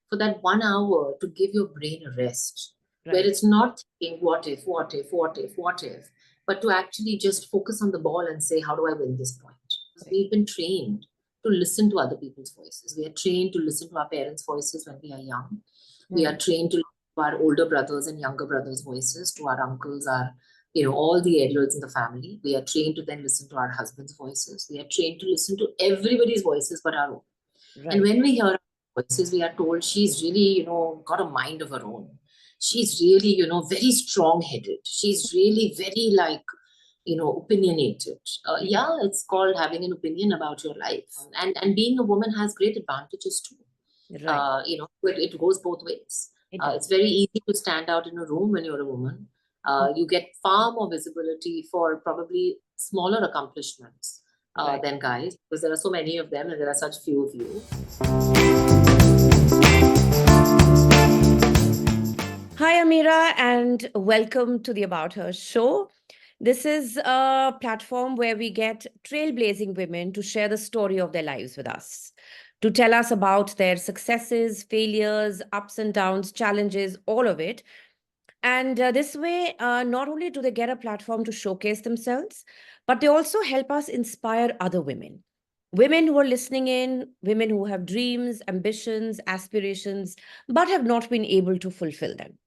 for that 1 hour to give your brain a rest, where Right. it's not thinking what if, what if, what if, what if, but to actually just focus on the ball and say, how do I win this point? Right. We've been trained to listen to other people's voices. We are trained to listen to our parents' voices when we are young. We are trained to listen to our older brothers and younger brothers' voices, to our uncles, all the elders in the family. We are trained to then listen to our husband's voices. We are trained to listen to everybody's voices but our own. And Right. when we hear our voices, we are told she's really, got a mind of her own. She's really, very strong-headed. She's really very opinionated. Yeah, it's called having an opinion about your life. And being a woman has great advantages too. Right. It goes both ways. It does. It's very easy to stand out in a room when you're a woman. You get far more visibility for probably smaller accomplishments Right. than guys, because there are so many of them and there are such few of you. Hi, Ameera, and welcome to the AboutHer Show. This is a platform where we get trailblazing women to share the story of their lives with us, to tell us about their successes, failures, ups and downs, challenges, all of it. And this way, not only do they get a platform to showcase themselves, but they also help us inspire other women. Women who are listening in, women who have dreams, ambitions, aspirations, but have not been able to fulfill them.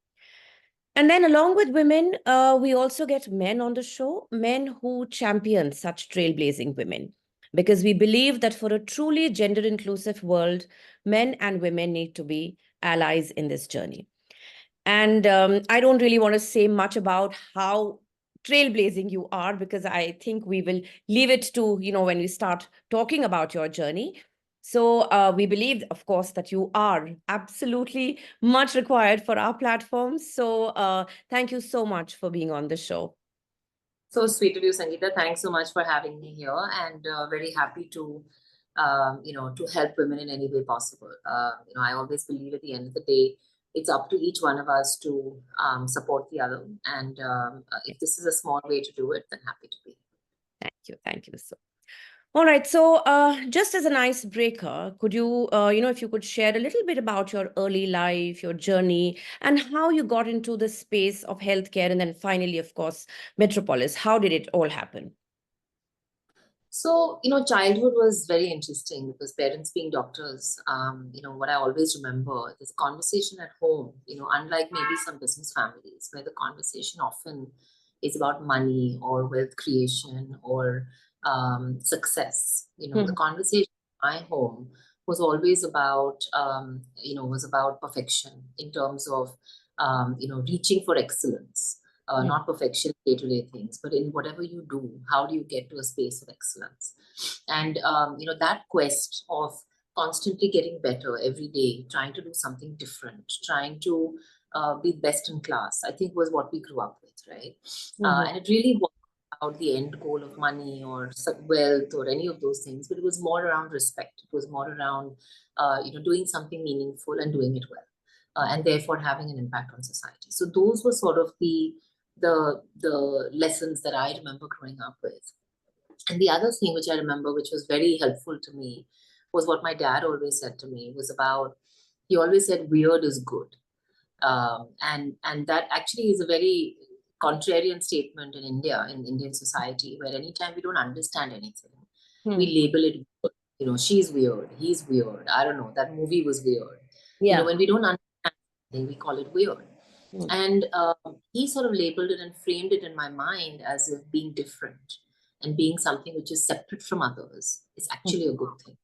And then, along with women, we also get men on the show, men who champion such trailblazing women. Because we believe that for a truly gender inclusive world, men and women need to be allies in this journey. And I don't really want to say much about how trailblazing you are, because I think we will leave it to, when we start talking about your journey. So we believe, of course, that you are absolutely much required for our platform. So thank you so much for being on the show. So sweet of you, Sangeeta. Thanks so much for having me here, and very happy to help women in any way possible. I always believe at the end of the day, it's up to each one of us to support the other. And if this is a small way to do it, then happy to be. Thank you. Thank you so. All right. So, just as an icebreaker, could you, if you could share a little bit about your early life, your journey, and how you got into the space of healthcare, and then finally, of course, Metropolis. How did it all happen? So, childhood was very interesting because parents being doctors, what I always remember is a conversation at home, unlike maybe some business families where the conversation often is about money or wealth creation or success. The conversation in my home was always about perfection in terms of, reaching for excellence. Not perfection day-to-day things, but in whatever you do, how do you get to a space of excellence? And that quest of constantly getting better every day, trying to do something different, trying to be best in class, I think was what we grew up with, right? And it really wasn't about the end goal of money or wealth or any of those things, but it was more around respect. It was more around doing something meaningful and doing it well. And therefore having an impact on society. So those were sort of the lessons that I remember growing up with. And the other thing which I remember, which was very helpful to me, was what my dad always said to me, was about, he always said, weird is good. And that actually is a very contrarian statement in India, in Indian society, where anytime we don't understand anything, we label it weird. She's weird, he's weird, I don't know, that movie was weird. When we don't understand anything, we call it weird. And he sort of labeled it and framed it in my mind as if being different and being something which is separate from others is actually a good thing.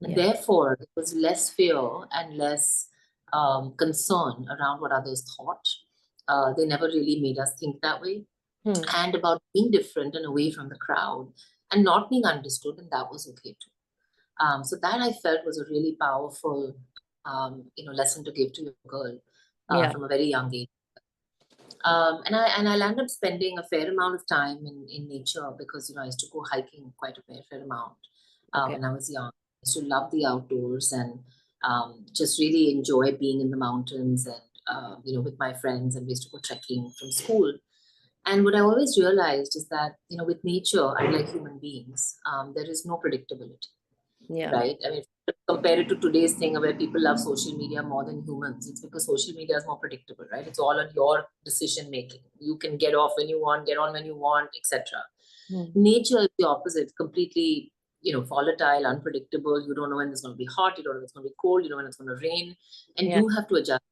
And therefore, it was less fear and less concern around what others thought. They never really made us think that way. And about being different and away from the crowd and not being understood, and that was okay too. So that I felt was a really powerful, lesson to give to a girl from a very young age. And I landed up spending a fair amount of time in nature because I used to go hiking quite a fair amount when I was young. I used to love the outdoors and just really enjoy being in the mountains and with my friends, and we used to go trekking from school. And what I always realized is that with nature, unlike human beings, there is no predictability. Right? I mean, compare it to today's thing where people love social media more than humans. It's because social media is more predictable, right? It's all on your decision making. You can get off when you want, get on when you want, etc. Nature is the opposite, completely, volatile, unpredictable. You don't know when it's going to be hot, you don't know when it's going to be cold, you don't know when it's going to rain, and Yeah. you have to adjust.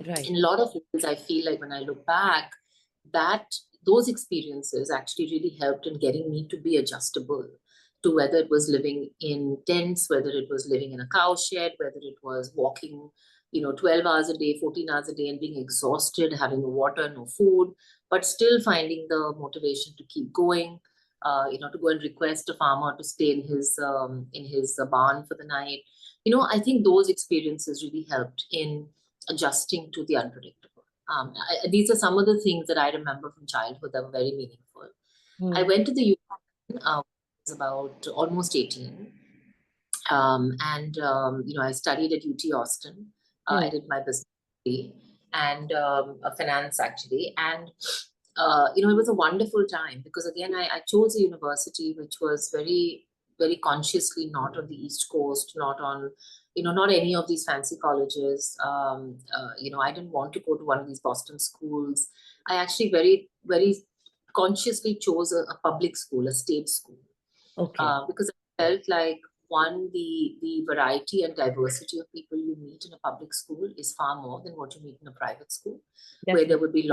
Right. In a lot of ways, I feel like when I look back, that those experiences actually really helped in getting me to be adjustable to whether it was living in tents, whether it was living in a cow shed, whether it was walking, 12 hours a day, 14 hours a day and being exhausted, having no water, no food, but still finding the motivation to keep going, to go and request a farmer to stay in his barn for the night. I think those experiences really helped in adjusting to the unpredictable. These are some of the things that I remember from childhood that were very meaningful. I went to the UN when I was about almost 18. I studied at UT Austin. I did my business degree and finance actually. And, it was a wonderful time because again, I chose a university which was very, very consciously not on the East Coast, not on, not any of these fancy colleges. I didn't want to go to one of these Boston schools. I actually very, very consciously chose a public school, a state school. Okay. Because I felt like one, the variety and diversity of people you meet in a public school is far more than what you meet in a private school, where there would be a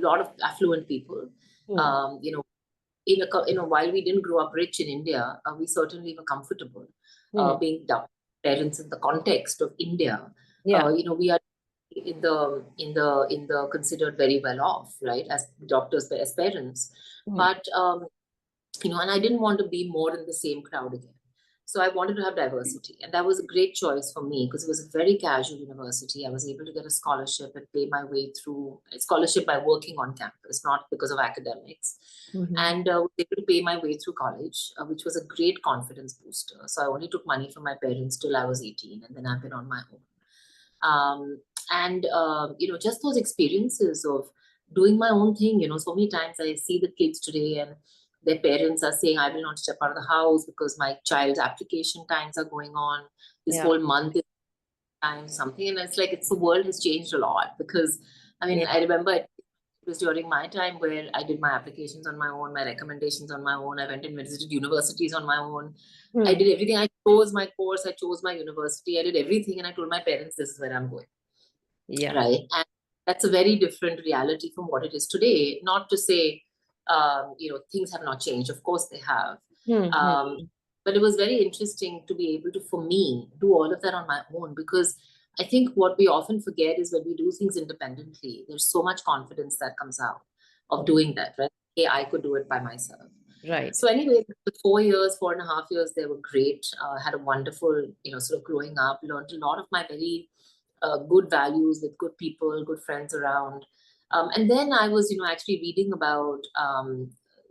lot of affluent people. While we didn't grow up rich in India, we certainly were comfortable being parents in the context of India. Yeah. We are in the considered very well off, right, as doctors, as parents, but and I didn't want to be more in the same crowd again. So I wanted to have diversity. And that was a great choice for me because it was a very casual university. I was able to get a scholarship and pay my way through a scholarship by working on campus, not because of academics. And was able to pay my way through college, which was a great confidence booster. So I only took money from my parents till I was 18, and then I've been on my own. Just those experiences of doing my own thing, so many times I see the kids today and their parents are saying, I will not step out of the house because my child's application times are going on. This whole month is time something. And it's like, the world has changed a lot because, I remember it was during my time where I did my applications on my own, my recommendations on my own. I went and visited universities on my own. I did everything. I chose my course. I chose my university. I did everything. And I told my parents, this is where I'm going. Yeah. Right. And that's a very different reality from what it is today. Not to say, things have not changed. Of course they have. But it was very interesting to be able to, for me, do all of that on my own, because I think what we often forget is when we do things independently, there's so much confidence that comes out of doing that, right? Hey, I could do it by myself. Right. So anyway, the 4.5 years, they were great. Had a wonderful, sort of growing up, learned a lot of my very good values with good people, good friends around. And then I was, actually reading about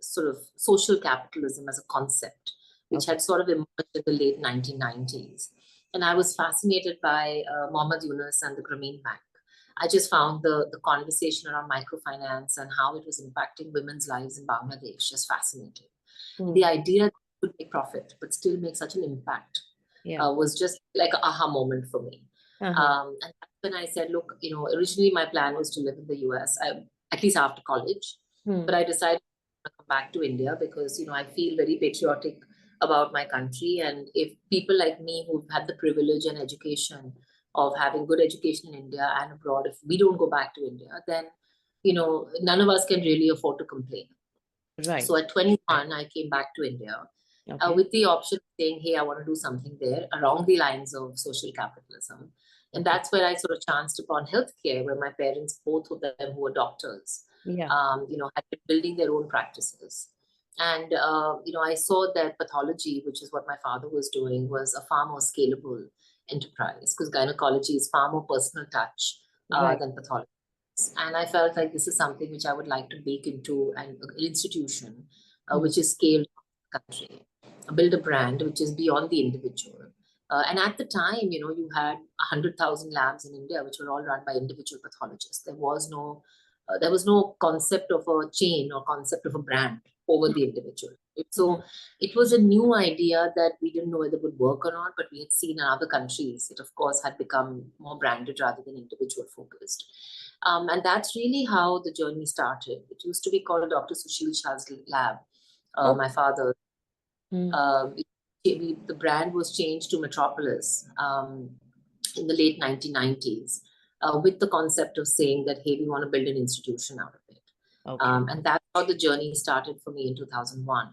sort of social capitalism as a concept, which had sort of emerged in the late 1990s. And I was fascinated by Mohammed Yunus and the Grameen Bank. I just found the conversation around microfinance and how it was impacting women's lives in Bangladesh just fascinating. The idea that you could make profit but still make such an impact was just like an aha moment for me. And that's when I said, look, originally my plan was to live in the US, at least after college. But I decided to come back to India because, I feel very patriotic about my country. And if people like me who've had the privilege and education of having good education in India and abroad, if we don't go back to India, then, none of us can really afford to complain. Right. So at 21, I came back to India with the option of saying, hey, I want to do something there along the lines of social capitalism. And that's where I sort of chanced upon healthcare, where my parents, both of them who were doctors, had been building their own practices. And, I saw that pathology, which is what my father was doing, was a far more scalable enterprise because gynecology is far more personal touch than pathology. And I felt like this is something which I would like to bake into an institution which is scaled in the country, build a brand which is beyond the individual. And at the time, you had 100,000 labs in India, which were all run by individual pathologists. There was no there was no concept of a chain or concept of a brand over the individual. So it was a new idea that we didn't know whether it would work or not, but we had seen in other countries, it of course had become more branded rather than individual focused. And that's really how the journey started. It used to be called Dr. Sushil Shah's Lab, Oh. my father. Hmm. The brand was changed to Metropolis in the late 1990s with the concept of saying that, hey, we want to build an institution out of it. Okay. And that's how the journey started for me in 2001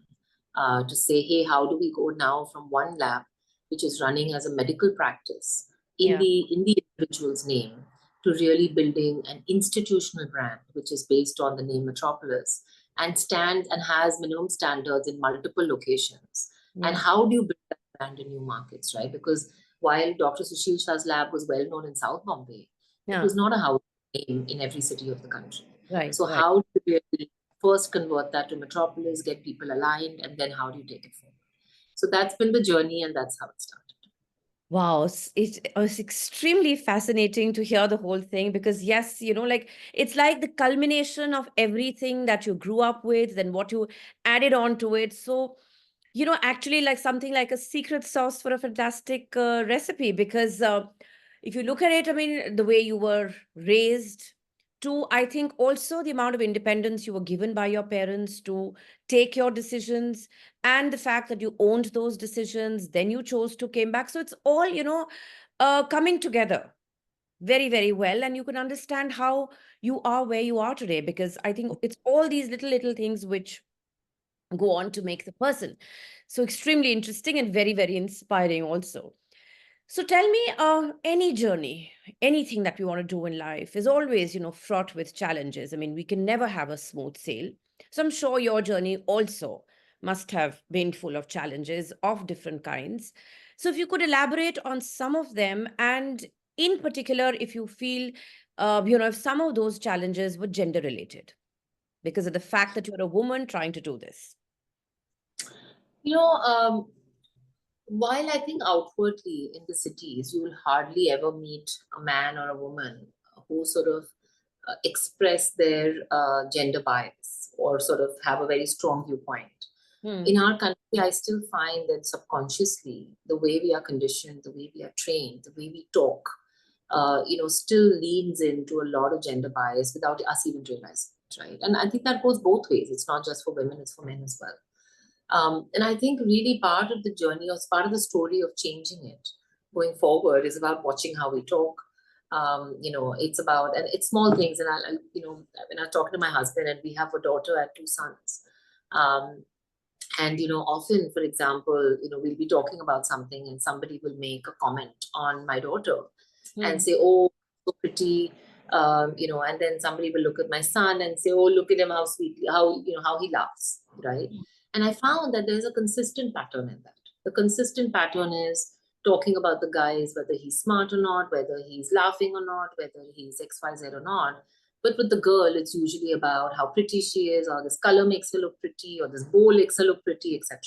to say, hey, how do we go now from one lab, which is running as a medical practice in Yeah. the individual's name, to really building an institutional brand, which is based on the name Metropolis and stands and has minimum standards in multiple locations. And Yeah. how do you build that brand in new markets, right? Because while Dr. Sushil Shah's lab was well known in South Bombay, it Yeah. was not a household name in every city of the country. Right. So Right. how do you really first convert that to Metropolis, get people aligned, and then how do you take it forward? So that's been the journey, and that's how it started. Wow, it was extremely fascinating to hear the whole thing because, yes, like it's like the culmination of everything that you grew up with, then what you added on to it. So, actually, like something like a secret sauce for a fantastic recipe because if you look at it, I mean, the way you were raised, to I think also the amount of independence you were given by your parents to take your decisions and the fact that you owned those decisions, then you chose to came back. So it's all, coming together very, very well. And you can understand how you are where you are today because I think it's all these little things which go on to make the person. So extremely interesting and very, very inspiring also. So tell me, any journey, anything that we want to do in life is always, fraught with challenges. I mean, we can never have a smooth sail. So I'm sure your journey also must have been full of challenges of different kinds. So if you could elaborate on some of them, and in particular, if you feel, if some of those challenges were gender related because of the fact that you're a woman trying to do this. You know, while I think outwardly in the cities, you will hardly ever meet a man or a woman who sort of express their gender bias or sort of have a very strong viewpoint. Hmm. In our country, I still find that subconsciously, the way we are conditioned, the way we are trained, the way we talk, still leans into a lot of gender bias without us even realizing it, right? And I think that goes both ways. It's not just for women, it's for men as well. And I think really part of the journey or part of the story of changing it going forward is about watching how we talk. It's about, and it's small things. And when I was talking to my husband, and we have a daughter and two sons. Um, and often, for example, we'll be talking about something and somebody will make a comment on my daughter and Hmm. say, oh, so pretty. And then somebody will look at my son and say, oh, look at him, how sweetly, how he laughs, right? And I found that there's a consistent pattern in that. The consistent pattern is talking about the guys, whether he's smart or not, whether he's laughing or not, whether he's XYZ or not. But with the girl, it's usually about how pretty she is, or this color makes her look pretty, or this bowl makes her look pretty, etc.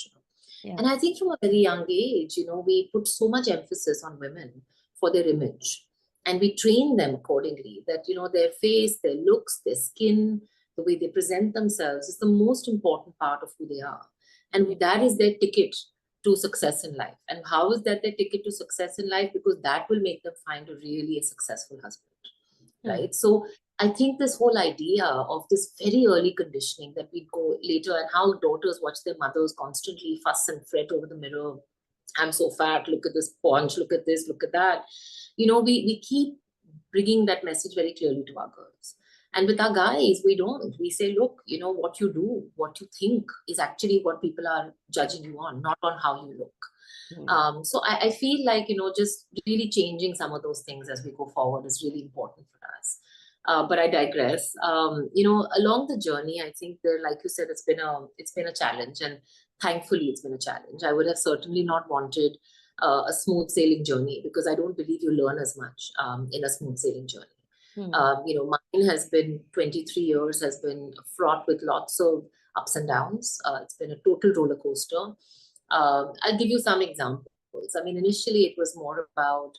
Yeah. And I think from a very young age, we put so much emphasis on women for their image. And we train them accordingly that, their face, their looks, their skin, the way they present themselves is the most important part of who they are. Yeah. And that is their ticket to success in life. And how is that their ticket to success in life? Because that will make them find a really successful husband, Hmm. right? So I think this whole idea of this very early conditioning that we go later, and how daughters watch their mothers constantly fuss and fret over the mirror. I'm so fat, look at this paunch, look at this, look at that. We keep bringing that message very clearly to our girls. And with our guys, we don't. We say, look, what you do, what you think is actually what people are judging you on, not on how you look. Hmm. So I feel like, just really changing some of those things as we go forward is really important for us. But I digress. Along the journey, I think there, like you said, it's been a challenge, and thankfully, it's been a challenge. I would have certainly not wanted a smooth sailing journey because I don't believe you learn as much in a smooth sailing journey. Hmm. Mine has been 23 years, has been fraught with lots of ups and downs. It's been a total roller coaster. I'll give you some examples. I mean, initially it was more about,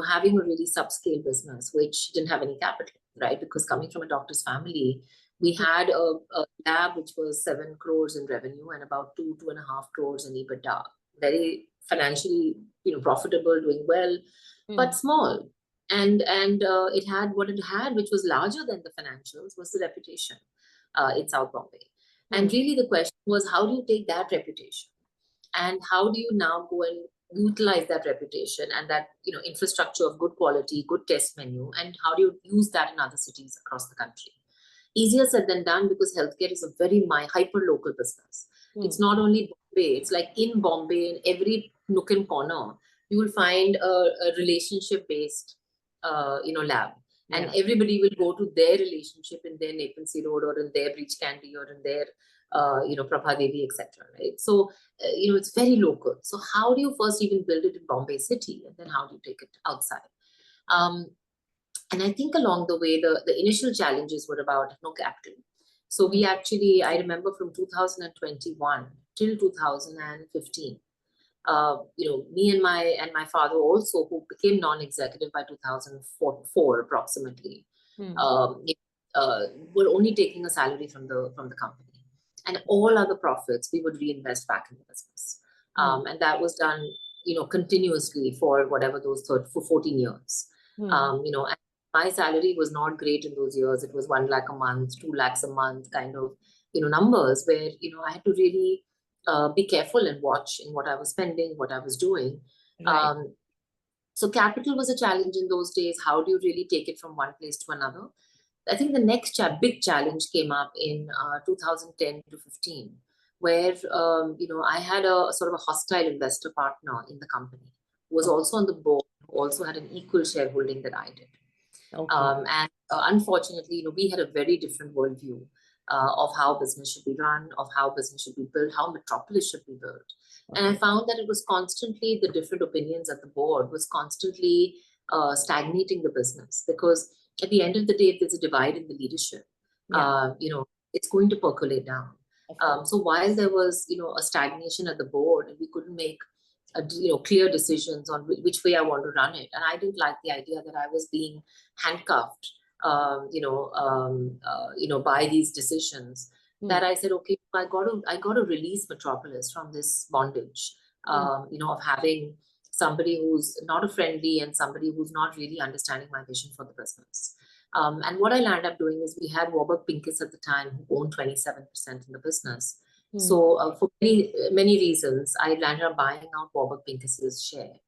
having a really subscale business, which didn't have any capital, right? Because coming from a doctor's family, we had a lab which was 7 crores in revenue and about 2.5 crores in EBITDA. Very financially, profitable, doing well, but small. And it had what it had, which was larger than the financials, was the reputation in South Bombay. And really the question was, how do you take that reputation? And how do you now go and utilize that reputation and that infrastructure of good quality, good test menu, and how do you use that in other cities across the country? Easier said than done, because healthcare is a very hyper local business. It's not only Bombay, it's like in Bombay, in every nook and corner, you will find a relationship based lab, and everybody will go to their relationship in their Nepensi Road or in their Breach Candy or in their Prabha Devi, etc. Right? So it's very local. So how do you first even build it in Bombay city, and then how do you take it outside? And I think along the way, the initial challenges were about no capital. So we actually, I remember from 2021 till 2015, me and my father also, who became non-executive by 2004 approximately, were only taking a salary from the company, and all other profits we would reinvest back in the business, and that was done continuously for whatever for 14 years. And my salary was not great in those years. It was 1 lakh a month, 2 lakhs a month kind of numbers, where I had to really be careful and watch in what I was spending, what I was doing. Right. So capital was a challenge in those days. How do you really take it from one place to another? I think the next big challenge came up in 2010 to 15, where I had a sort of a hostile investor partner in the company, who was also on the board, who also had an equal shareholding that I did. And unfortunately, we had a very different worldview of how business should be run, of how business should be built, how Metropolis should be built. And I found that it was constantly, the different opinions at the board was constantly stagnating the business, because at the end of the day, if there's a divide in the leadership, it's going to percolate down. So while there was, a stagnation at the board, and we couldn't make clear decisions on which way I want to run it, and I didn't like the idea that I was being handcuffed, by these decisions. That I said, okay, I got to release Metropolis from this bondage, of having somebody who's not a friendly and somebody who's not really understanding my vision for the business. And what I landed up doing is, we had Warburg Pincus at the time, who owned 27% in the business. So for many reasons, I landed up buying out Warburg Pincus's share.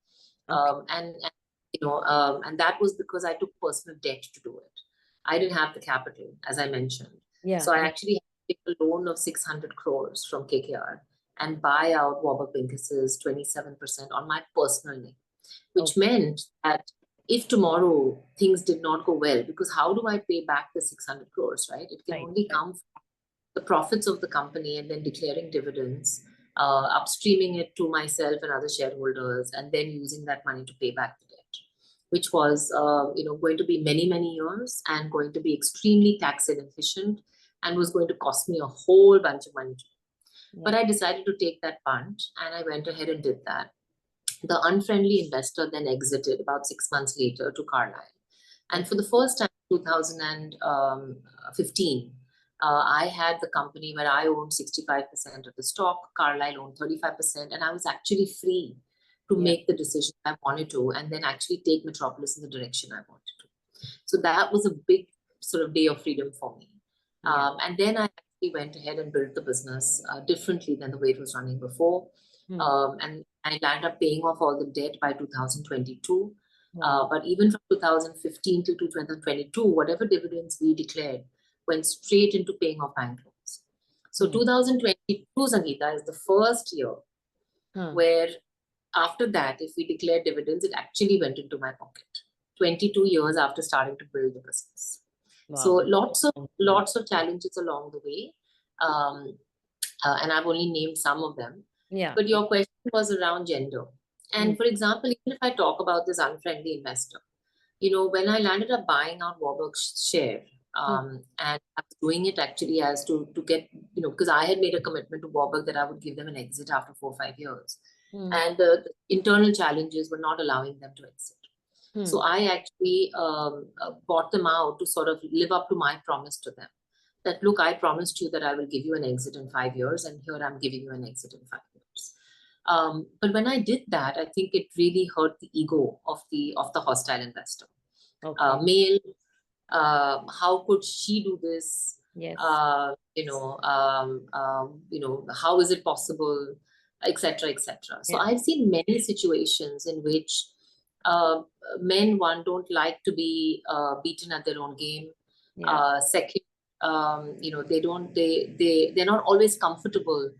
And that was because I took personal debt to do it. I didn't have the capital, as I mentioned. So I actually had to take a loan of 600 crores from KKR and buy out Warburg Pincus's 27% on my personal name, which meant that if tomorrow things did not go well, because how do I pay back the 600 crores, right? It can only come from the profits of the company and then declaring dividends, upstreaming it to myself and other shareholders, and then using that money to pay back the debt, which was going to be many, many years and going to be extremely tax inefficient and was going to cost me a whole bunch of money. But I decided to take that punt, and I went ahead and did that. The unfriendly investor then exited about 6 months later to Carlyle. And for the first time in 2015, I had the company where I owned 65% of the stock, Carlyle owned 35%, and I was actually free to make the decision I wanted to, and then actually take Metropolis in the direction I wanted to. So that was a big sort of day of freedom for me. And then I actually went ahead and built the business differently than the way it was running before. And I landed up paying off all the debt by 2022. But even from 2015 to 2022, whatever dividends we declared went straight into paying off bank loans. So 2022, Sangeeta, is the first year where after that, if we declared dividends, it actually went into my pocket. 22 years after starting to build the business. So lots of challenges along the way. And I've only named some of them. But your question was around gender. And for example, even if I talk about this unfriendly investor, when I landed up buying out Warburg's share, and I was doing it actually as to get, because I had made a commitment to Warburg that I would give them an exit after 4 or 5 years. And the internal challenges were not allowing them to exit. So I actually bought them out to sort of live up to my promise to them. That look, I promised you that I will give you an exit in 5 years, and here I'm giving you an exit in 5 years. But when I did that, I think it really hurt the ego of the hostile investor. Okay. Male, how could she do this? Yes. How is it possible, etc., etc. So Yeah. I've seen many situations in which uh, men, one, don't like to be beaten at their own game. Yeah. Second, they're not always comfortable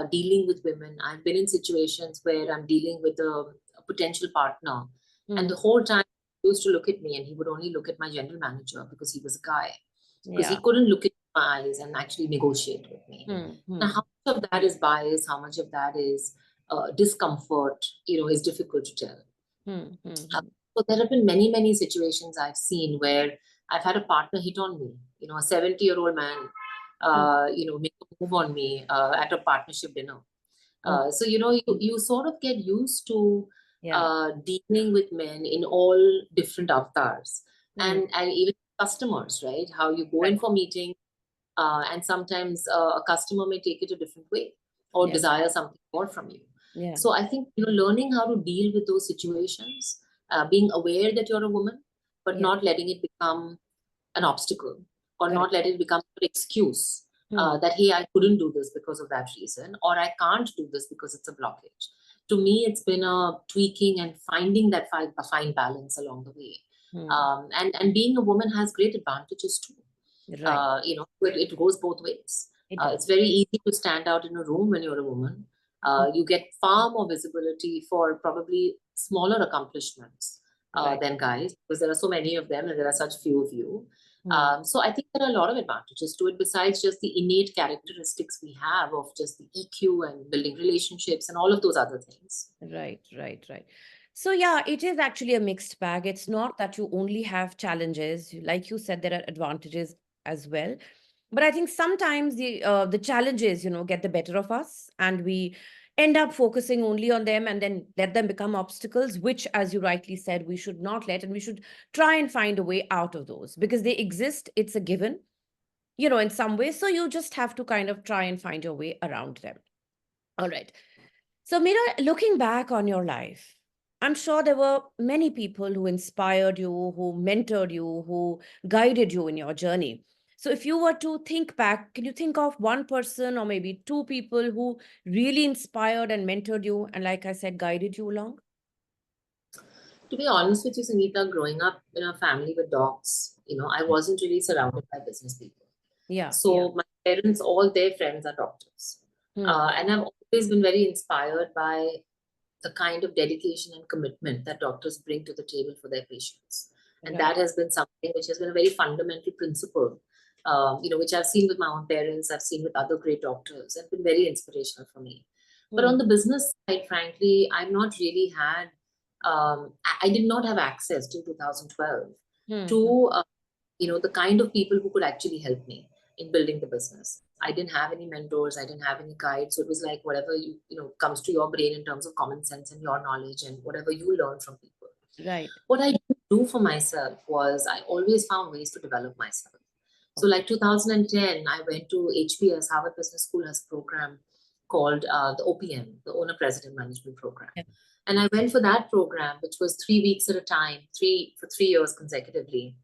dealing with women. I've been in situations where I'm dealing with a potential partner, and the whole time he used to look at me, and he would only look at my general manager because he was a guy, because Yeah. he couldn't look in my eyes and actually negotiate with me. Now, how much of that is bias? How much of that is discomfort? Is difficult to tell. So there have been many, many situations I've seen where I've had a partner hit on me. A 70-year-old man, make a move on me at a partnership dinner. So you sort of get used to Yeah. dealing with men in all different avatars, Hmm. and even customers, right? How you go Right. in for meeting, and sometimes a customer may take it a different way or Yeah. desire something more from you. Yeah. So I think learning how to deal with those situations, being aware that you're a woman, but Yeah. not letting it become an obstacle, or Correct. not let it become an excuse Hmm. that, hey, I couldn't do this because of that reason, or I can't do this because it's a blockage. To me, it's been a tweaking and finding that a fine balance along the way. And being a woman has great advantages too. Right. It goes both ways. It does. It's very easy to stand out in a room when you're a woman. You get far more visibility for probably smaller accomplishments Right. than guys, because there are so many of them and there are such few of you. Hmm. So I think there are a lot of advantages to it, besides just the innate characteristics we have of just the EQ and building relationships and all of those other things. Right, right, right. So yeah, it is actually a mixed bag. It's not that you only have challenges. Like you said, there are advantages as well. But I think sometimes the challenges, get the better of us, and we end up focusing only on them and then let them become obstacles, which, as you rightly said, we should not let, and we should try and find a way out of those because they exist. It's a given, in some ways. So you just have to kind of try and find your way around them. All right. So, Mira, looking back on your life, I'm sure there were many people who inspired you, who mentored you, who guided you in your journey. So, if you were to think back, can you think of one person or maybe two people who really inspired and mentored you and, like I said, guided you along? To be honest with you, Sangeeta, growing up in a family with dogs, I wasn't really surrounded by business people. Yeah, yeah. So my parents, all their friends are doctors. Hmm. And I've always been very inspired by the kind of dedication and commitment that doctors bring to the table for their patients. And Right. that has been something which has been a very fundamental principle, which I've seen with my own parents, I've seen with other great doctors, and been very inspirational for me. But Hmm. on the business side, frankly, I've not really had, I did not have access till 2012 Hmm. to, the kind of people who could actually help me in building the business. I didn't have any mentors, I didn't have any guides. So it was like whatever comes to your brain in terms of common sense and your knowledge and whatever you learn from people. Right. What I did do for myself was I always found ways to develop myself. So Okay. like 2010, I went to HBS, Harvard Business School has a program called the OPM, the Owner President Management Program. Yeah. And I went for that program, which was 3 weeks at a time, for 3 years consecutively,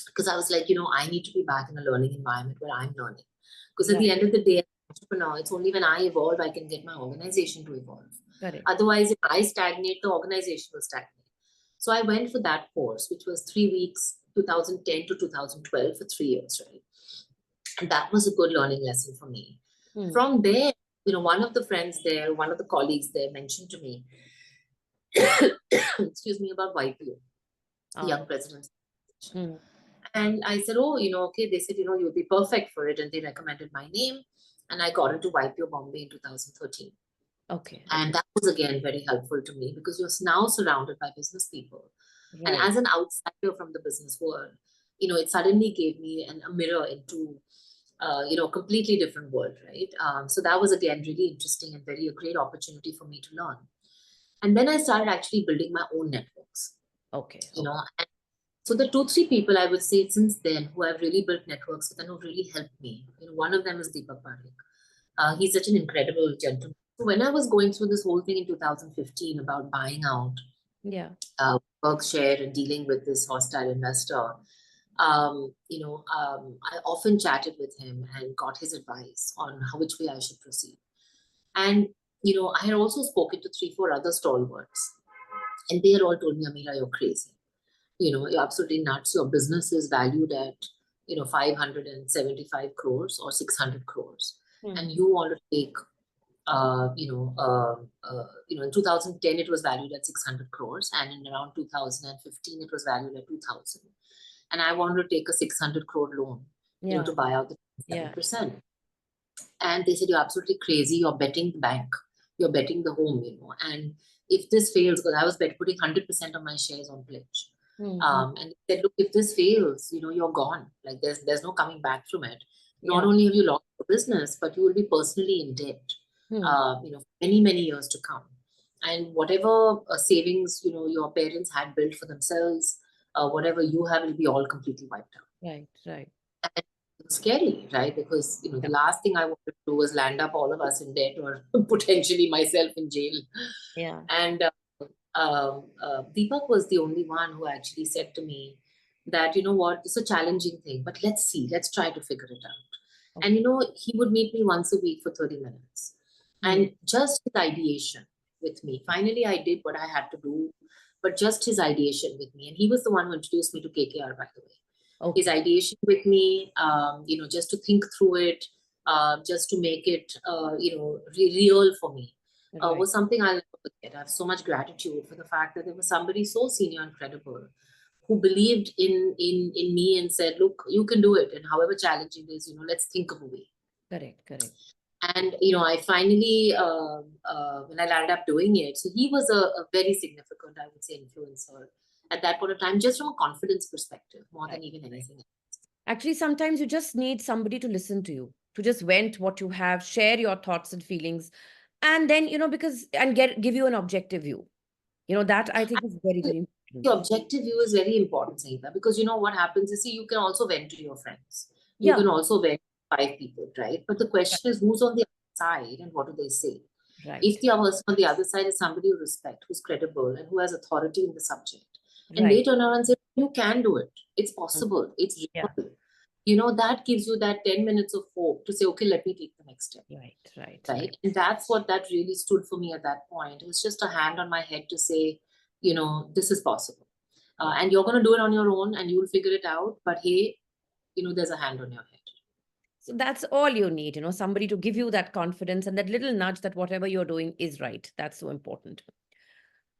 because I was like, I need to be back in a learning environment where I'm learning. Because at Right. the end of the day, as an entrepreneur, it's only when I evolve, I can get my organization to evolve. Correct. Otherwise, if I stagnate, the organization will stagnate. So I went for that course, which was 3 weeks, 2010 to 2012, for 3 years, right? And that was a good learning lesson for me. Hmm. From there, one of the friends there, one of the colleagues there mentioned to me, excuse me, about YPO, Ah. Young Presidents. Hmm. And I said, oh, okay. They said, you'll be perfect for it. And they recommended my name. And I got into YPO Bombay in 2013. Okay. Okay. And that was again very helpful to me because you're now surrounded by business people. And Right. as an outsider from the business world, it suddenly gave me a mirror into, a completely different world, right? So that was again really interesting and a great opportunity for me to learn. And then I started actually building my own networks. Okay. you know. And so the 2, 3 people I would say since then who have really built networks with and who really helped me, one of them is Deepak Parekh. He's such an incredible gentleman. So when I was going through this whole thing in 2015 about buying out Yeah. Berkshire and dealing with this hostile investor, I often chatted with him and got his advice on which way I should proceed. And, I had also spoken to 3, 4 other stalwarts, and they had all told me, Ameera, you're crazy. You're absolutely nuts. Your business is valued at, 575 crores or 600 crores. And you want to take, in 2010, it was valued at 600 crores. And in around 2015, it was valued at 2000. And I wanted to take a 600 crore loan, Yeah. to buy out the Yeah. 7%. And they said, you're absolutely crazy. You're betting the bank. You're betting the home, And if this fails, because I was putting 100% of my shares on pledge. And they said, look, if this fails, you're gone. Like there's no coming back from it. Not Yeah. only have you lost your business, but you will be personally in debt, many, many years to come. And whatever savings, your parents had built for themselves, whatever you have will be all completely wiped out. Right. Right. And it's scary, right? Because, the last thing I wanted to do was land up all of us in debt or potentially myself in jail. Yeah. And Deepak was the only one who actually said to me that, you know what, it's a challenging thing, but let's try to figure it out. And, he would meet me once a week for 30 minutes. And just his ideation with me. Finally, I did what I had to do, but just his ideation with me. And he was the one who introduced me to KKR, by the way. Okay. His ideation with me, just to think through it, just to make it, real for me, was something I'll never forget. I have so much gratitude for the fact that there was somebody so senior and credible who believed in me and said, look, you can do it. And however challenging it is, let's think of a way. Correct. And, I finally, when I landed up doing it, so he was a very significant, I would say, influencer at that point of time, just from a confidence perspective, more than even anything else. Actually, sometimes you just need somebody to listen to you, to just vent what you have, share your thoughts and feelings, and then, give you an objective view. That I think is very, very important. The objective view is very important, Sangeeta, because what happens is, you can also vent to your friends. You Yeah. can also vent to 5 people, right? But the question is, who's on the other side and what do they say? Right. If the person on the other side is somebody you respect, who's credible and who has authority in the subject, and they turn around and say, you can do it. It's possible. It's real. That gives you that 10 minutes of hope to say, okay, let me take the next step. Right. And that's what that really stood for me at that point. It was just a hand on my head to say, this is possible. And you're going to do it on your own and you'll figure it out. But hey, there's a hand on your head. So that's all you need, somebody to give you that confidence and that little nudge that whatever you're doing is right. That's so important.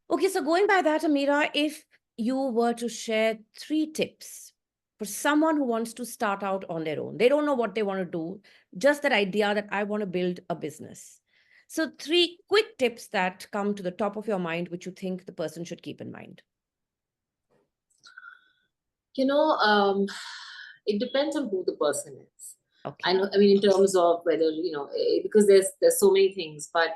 Okay, so going by that, Ameera, if you were to share 3 tips for someone who wants to start out on their own, they don't know what they want to do, just that idea that I want to build a business. So 3 quick tips that come to the top of your mind, which you think the person should keep in mind. It depends on who the person is. Okay. I mean, in terms of whether, because there's so many things, but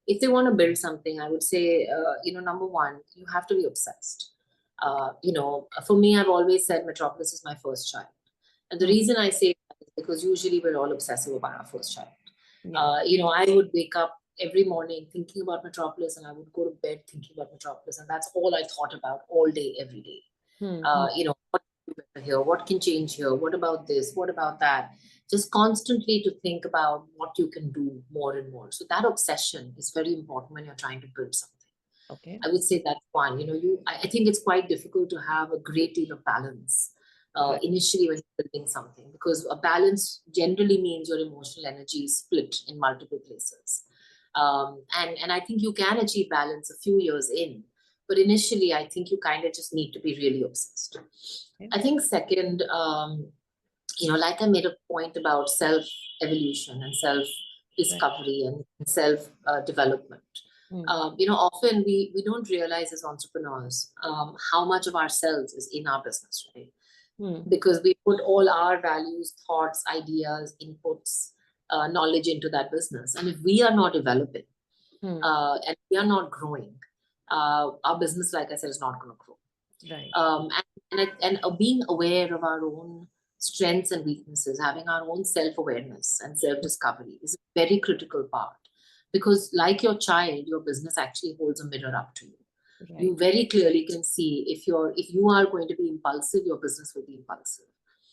if they want to build something, I would say, number one, you have to be obsessed. For me, I've always said Metropolis is my first child. And the reason I say that is because usually we're all obsessive about our first child. I would wake up every morning thinking about Metropolis and I would go to bed thinking about Metropolis. And that's all I thought about all day, every day. What can do better here? What can change here? What about this? What about that? Just constantly to think about what you can do more and more. So that obsession is very important when you're trying to build something. Okay. I would say that's one. I think it's quite difficult to have a great deal of balance initially when you're building something, because a balance generally means your emotional energy is split in multiple places. And I think you can achieve balance a few years in, but initially I think you kind of just need to be really obsessed. Okay. I think second, like I made a point about self-evolution and self-discovery and self-development. Often we don't realize as entrepreneurs how much of ourselves is in our business, right? Because we put all our values, thoughts, ideas, inputs, knowledge into that business. And if we are not developing and we are not growing, our business, like I said, is not going to grow. Right. Being aware of our own strengths and weaknesses, having our own self-awareness and self-discovery is a very critical part, because like your child, your business actually holds a mirror up to you. You Right. very clearly can see if you are going to be impulsive, your business will be impulsive.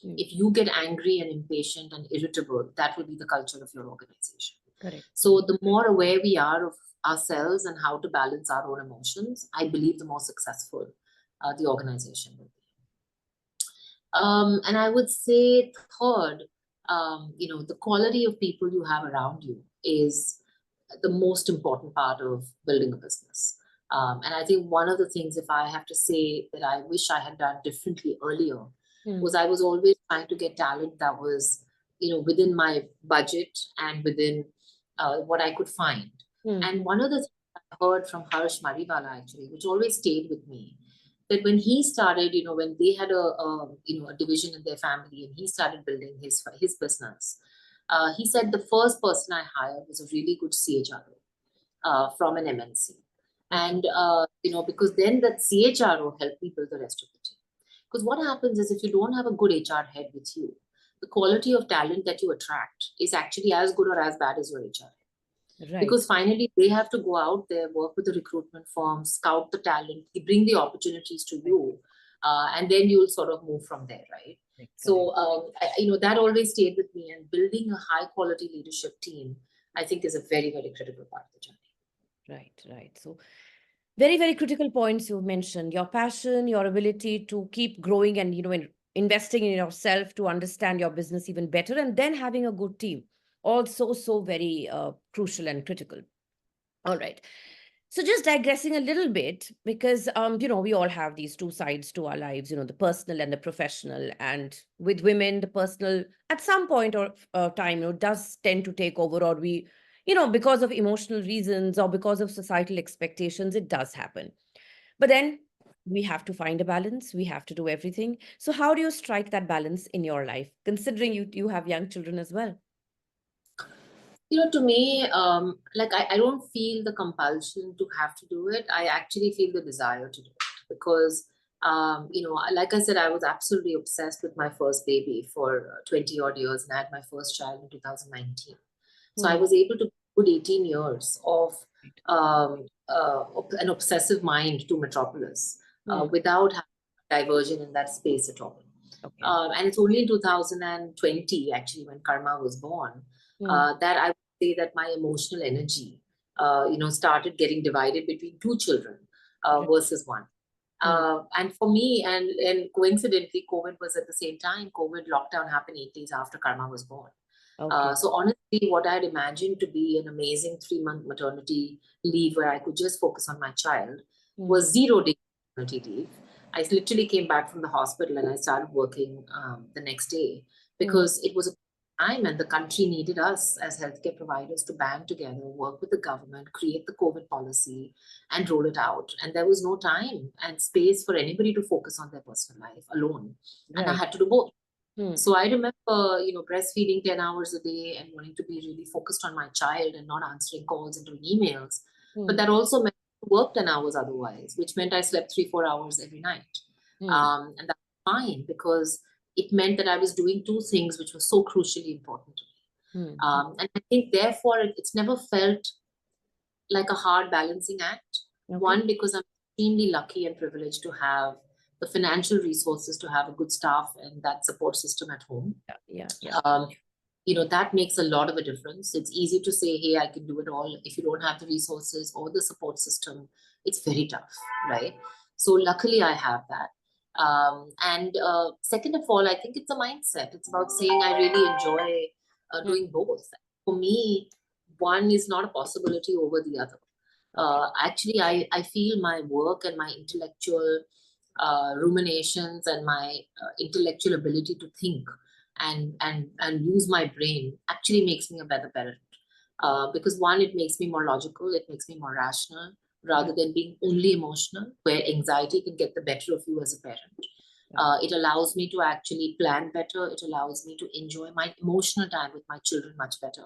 Mm. If you get angry and impatient and irritable, that will be the culture of your organization. Correct. So the more aware we are of ourselves and how to balance our own emotions, I believe the more successful the organization will be. And I would say third, the quality of people you have around you is the most important part of building a business. And I think one of the things, if I have to say that I wish I had done differently earlier, was I was always trying to get talent that was, within my budget and within what I could find. And one of the things I heard from Harsh Mariwala actually, which always stayed with me, that when he started, when they had a division in their family and he started building his business, he said the first person I hired was a really good CHRO from an MNC. And, because then that CHRO helped me build the rest of the team. Because what happens is if you don't have a good HR head with you, the quality of talent that you attract is actually as good or as bad as your HR head. Right. Because finally they have to go out there, work with the recruitment firm, scout the talent, bring the opportunities to you, and then you'll sort of move from there, right? So, that always stayed with me, and building a high quality leadership team, I think, is a very, very critical part of the journey. Right. So very, very critical points you mentioned. Your passion, your ability to keep growing and, investing in yourself to understand your business even better, and then having a good team. Also, so very crucial and critical. All right. So just digressing a little bit, because we all have these two sides to our lives, the personal and the professional. And with women, the personal at some point or time, does tend to take over, or we, because of emotional reasons or because of societal expectations, it does happen. But then we have to find a balance. We have to do everything. So how do you strike that balance in your life, considering you have young children as well? To me, I don't feel the compulsion to have to do it. I actually feel the desire to do it because, like I said, I was absolutely obsessed with my first baby for 20 odd years, and I had my first child in 2019. So I was able to put 18 years of an obsessive mind to Metropolis without having a diversion in that space at all. Okay. And it's only in 2020, actually, when Karma was born, that I would say that my emotional energy, started getting divided between two children versus one. And for me, and coincidentally, COVID was at the same time. COVID lockdown happened 8 days after Karma was born. Okay. So honestly, what I had imagined to be an amazing 3-month maternity leave where I could just focus on my child was 0 day maternity leave. I literally came back from the hospital and I started working the next day because it was a time and the country needed us as healthcare providers to band together, work with the government, create the COVID policy and roll it out. And there was no time and space for anybody to focus on their personal life alone. And I had to do both. So I remember, breastfeeding 10 hours a day and wanting to be really focused on my child and not answering calls and doing emails. But that also meant I worked 10 hours otherwise, which meant I slept 3-4 hours every night. And that's fine because it meant that I was doing two things which were so crucially important to me. And I think therefore it's never felt like a hard balancing act. One, because I'm extremely lucky and privileged to have the financial resources to have a good staff and that support system at home. That makes a lot of a difference. It's easy to say, hey, I can do it all. If you don't have the resources or the support system, it's very tough, right? So luckily I have that. And second of all, I think it's a mindset. It's about saying I really enjoy doing both. For me, one is not a possibility over the other. Actually, I feel my work and my intellectual ruminations and my intellectual ability to think and use my brain actually makes me a better parent. Because one, it makes me more logical, it makes me more rational, rather than being only emotional, where anxiety can get the better of you as a parent. It allows me to actually plan better. It allows me to enjoy my emotional time with my children much better.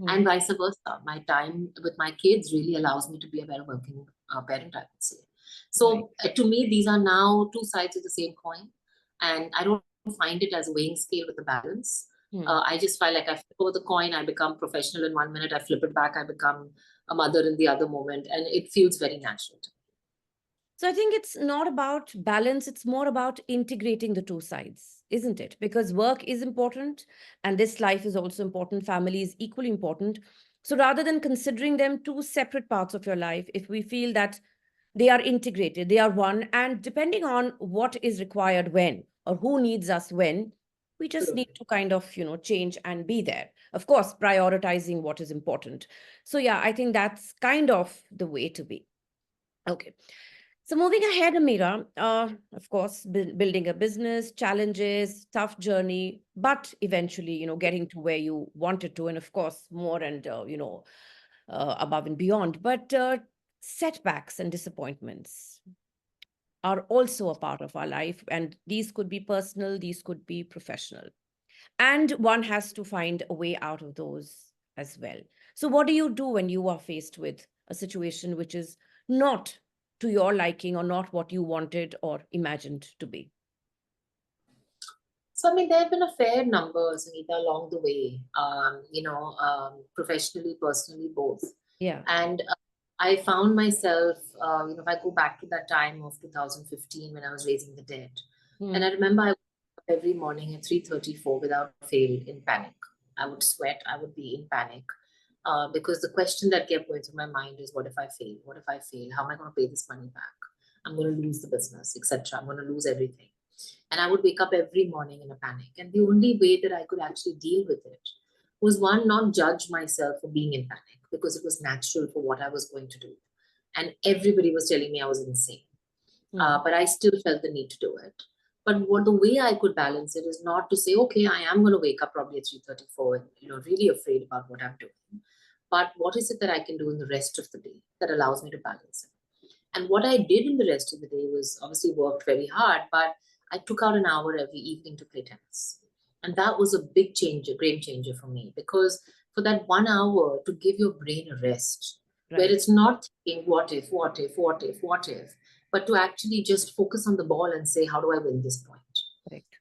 And vice versa. My time with my kids really allows me to be a better working parent, I would say. So to me, these are now two sides of the same coin. And I don't find it as a weighing scale with a balance. I just feel like I flip over the coin, I become professional in 1 minute, I flip it back, I become a mother in the other moment. And it feels very natural. So I think it's not about balance, it's more about integrating the two sides, isn't it? Because work is important and this life is also important, family is equally important. So rather than considering them two separate parts of your life, if we feel that they are integrated, they are one, and depending on what is required when or who needs us when, we just need to kind of, change and be there. Of course, prioritizing what is important. So yeah, I think that's kind of the way to be. Okay. So moving ahead, Ameera, of course, building a business, challenges, tough journey, but eventually, getting to where you wanted to, and of course, more and, above and beyond. But setbacks and disappointments are also a part of our life, and these could be personal, these could be professional. And one has to find a way out of those as well. So, what do you do when you are faced with a situation which is not to your liking or not what you wanted or imagined to be? So, I mean, there have been a fair number, Sangeeta, along the way, professionally, personally, both. Yeah. And I found myself, if I go back to that time of 2015 when I was raising the debt, and I remember I woke up every morning at 3:34 without fail in panic. I would sweat, I would be in panic. Because the question that kept going through my mind is, what if I fail? What if I fail? How am I going to pay this money back? I'm going to lose the business, etc. I'm going to lose everything. And I would wake up every morning in a panic. And the only way that I could actually deal with it was, one, not judge myself for being in panic, because it was natural for what I was going to do. And everybody was telling me I was insane. But I still felt the need to do it. But the way I could balance it is not to say, okay, I am going to wake up probably at 3:34 and, really afraid about what I'm doing. But what is it that I can do in the rest of the day that allows me to balance it? And what I did in the rest of the day was obviously worked very hard, but I took out an hour every evening to play tennis. And that was a big changer, game changer for me, because for that 1 hour to give your brain a rest, where it's not thinking, what if, what if, what if, what if, but to actually just focus on the ball and say, how do I win this point?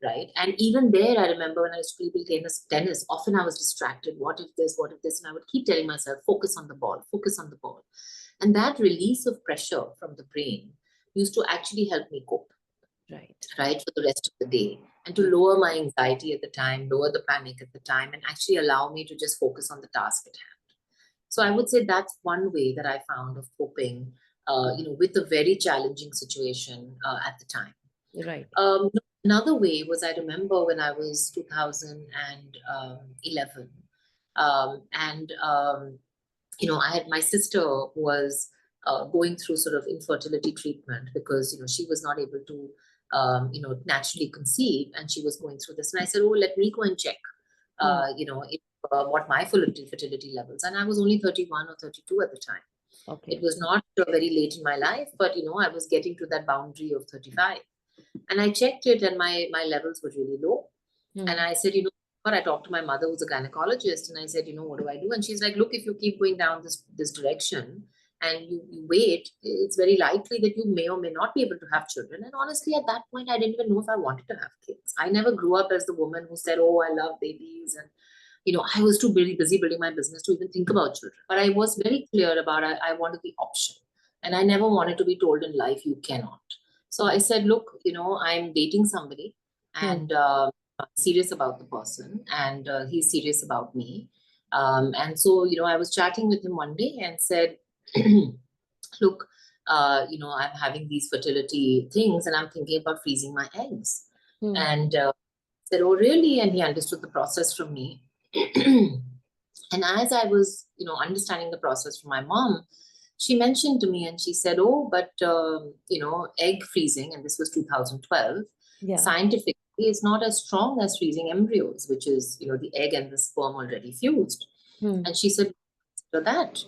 Right. And even there, I remember when I used to play tennis, often I was distracted. What if this? What if this? And I would keep telling myself, focus on the ball, focus on the ball. And that release of pressure from the brain used to actually help me cope. Right, for the rest of the day, and to lower my anxiety at the time, lower the panic at the time, and actually allow me to just focus on the task at hand. So I would say that's one way that I found of coping, with a very challenging situation at the time. Right. Another way was, I remember when I was 2011, I had, my sister was going through sort of infertility treatment because, she was not able to, naturally conceive, and she was going through this. And I said, oh, let me go and check, what my fertility levels. And I was only 31 or 32 at the time. Okay. It was not very late in my life, but, I was getting to that boundary of 35. And I checked it, and my levels were really low. And I said, I talked to my mother, who's a gynecologist, and I said, what do I do? And she's like, look, if you keep going down this direction and you wait, it's very likely that you may or may not be able to have children. And honestly, at that point, I didn't even know if I wanted to have kids. I never grew up as the woman who said, oh, I love babies. And, I was too busy building my business to even think about children. But I was very clear about I wanted the option. And I never wanted to be told in life, you cannot. So I said, look, I'm dating somebody, and I'm serious about the person, and he's serious about me. And so, I was chatting with him one day and said, look, I'm having these fertility things, and I'm thinking about freezing my eggs. And said, oh, really? And he understood the process from me. And as I was, understanding the process from my mom, she mentioned to me, and she said, oh, but, egg freezing, and this was 2012, scientifically, is not as strong as freezing embryos, which is, the egg and the sperm already fused. And she said, consider that.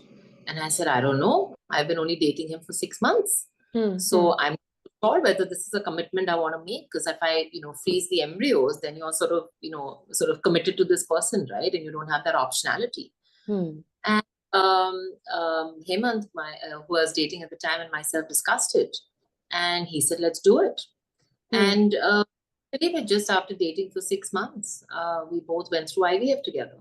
And I said, I don't know. I've been only dating him for 6 months. So I'm not sure whether this is a commitment I want to make, because if I, freeze the embryos, then you're sort of committed to this person, right? And you don't have that optionality. And Hemant, who I was dating at the time, and myself discussed it. And he said, let's do it. Hmm. And today we're just after dating for 6 months. We both went through IVF together.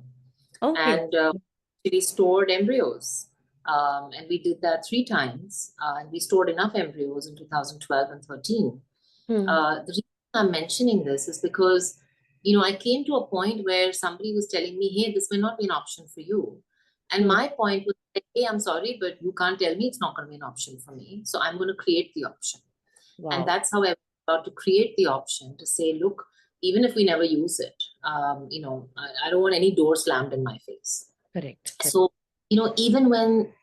Okay. And we stored embryos. And we did that 3 times. And we stored enough embryos in 2012 and 13. Hmm. The reason I'm mentioning this is because, I came to a point where somebody was telling me, hey, this may not be an option for you. And Hmm. my point was, hey, I'm sorry, but you can't tell me it's not going to be an option for me. So I'm going to create the option. And Wow. that's how I about to create the option to say, look, even if we never use it, I don't want any door slammed in my face. Correct. So, even when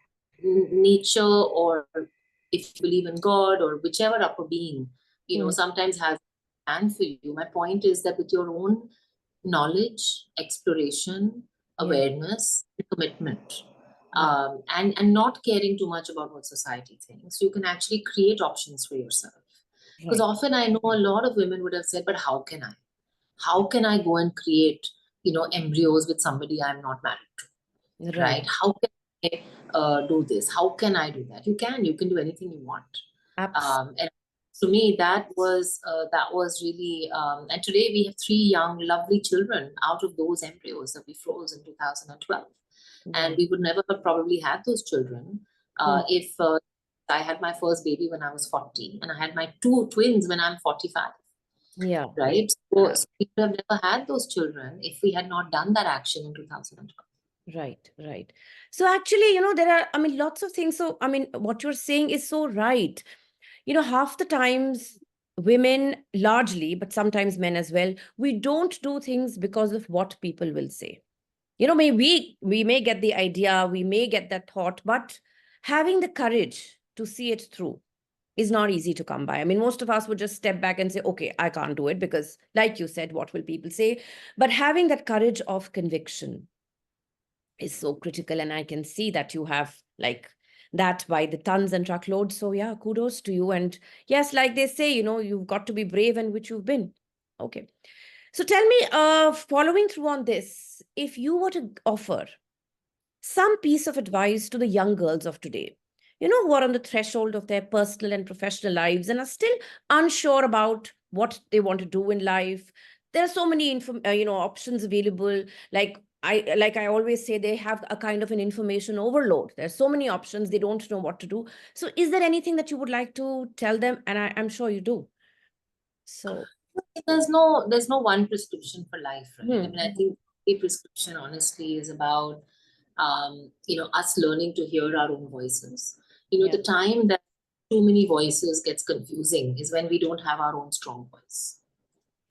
nature, or if you believe in God or whichever upper being, Hmm. sometimes has a plan for you. My point is that with your own knowledge, exploration, Yeah. awareness, commitment, Right. and not caring too much about what society thinks, you can actually create options for yourself. Because Right. often I know a lot of women would have said, but how can I? How can I go and create, embryos with somebody I'm not married to, Right. right? How can I do this? How can I do that? You can do anything you want. And to me, that was really, and today we have 3 young, lovely children out of those embryos that we froze in 2012. And Wow. we would never have probably had those children Hmm. if I had my first baby when I was 40 and I had my 2 twins when I'm 45, Yeah. right? So we would have never had those children if we had not done that action in 2012. Right, right. So actually, there are, lots of things. So, what you're saying is so right. Half the times, women largely, but sometimes men as well, we don't do things because of what people will say. Maybe we may get the idea, we may get that thought, but having the courage to see it through is not easy to come by. Most of us would just step back and say, okay, I can't do it because, like you said, what will people say? But having that courage of conviction is so critical. And I can see that you have like that by the tons and truckloads. So yeah, kudos to you. And yes, like they say, you've got to be brave, and which you've been. Okay. So tell me, following through on this, if you were to offer some piece of advice to the young girls of today, who are on the threshold of their personal and professional lives and are still unsure about what they want to do in life. There are so many options available. Like I always say, they have a kind of an information overload. There's so many options, they don't know what to do. So is there anything that you would like to tell them? And I'm sure you do. So There's no one prescription for life, right? I hmm, mean, I think a prescription honestly is about us learning to hear our own voices. yeah, The time that too many voices gets confusing is when we don't have our own strong voice,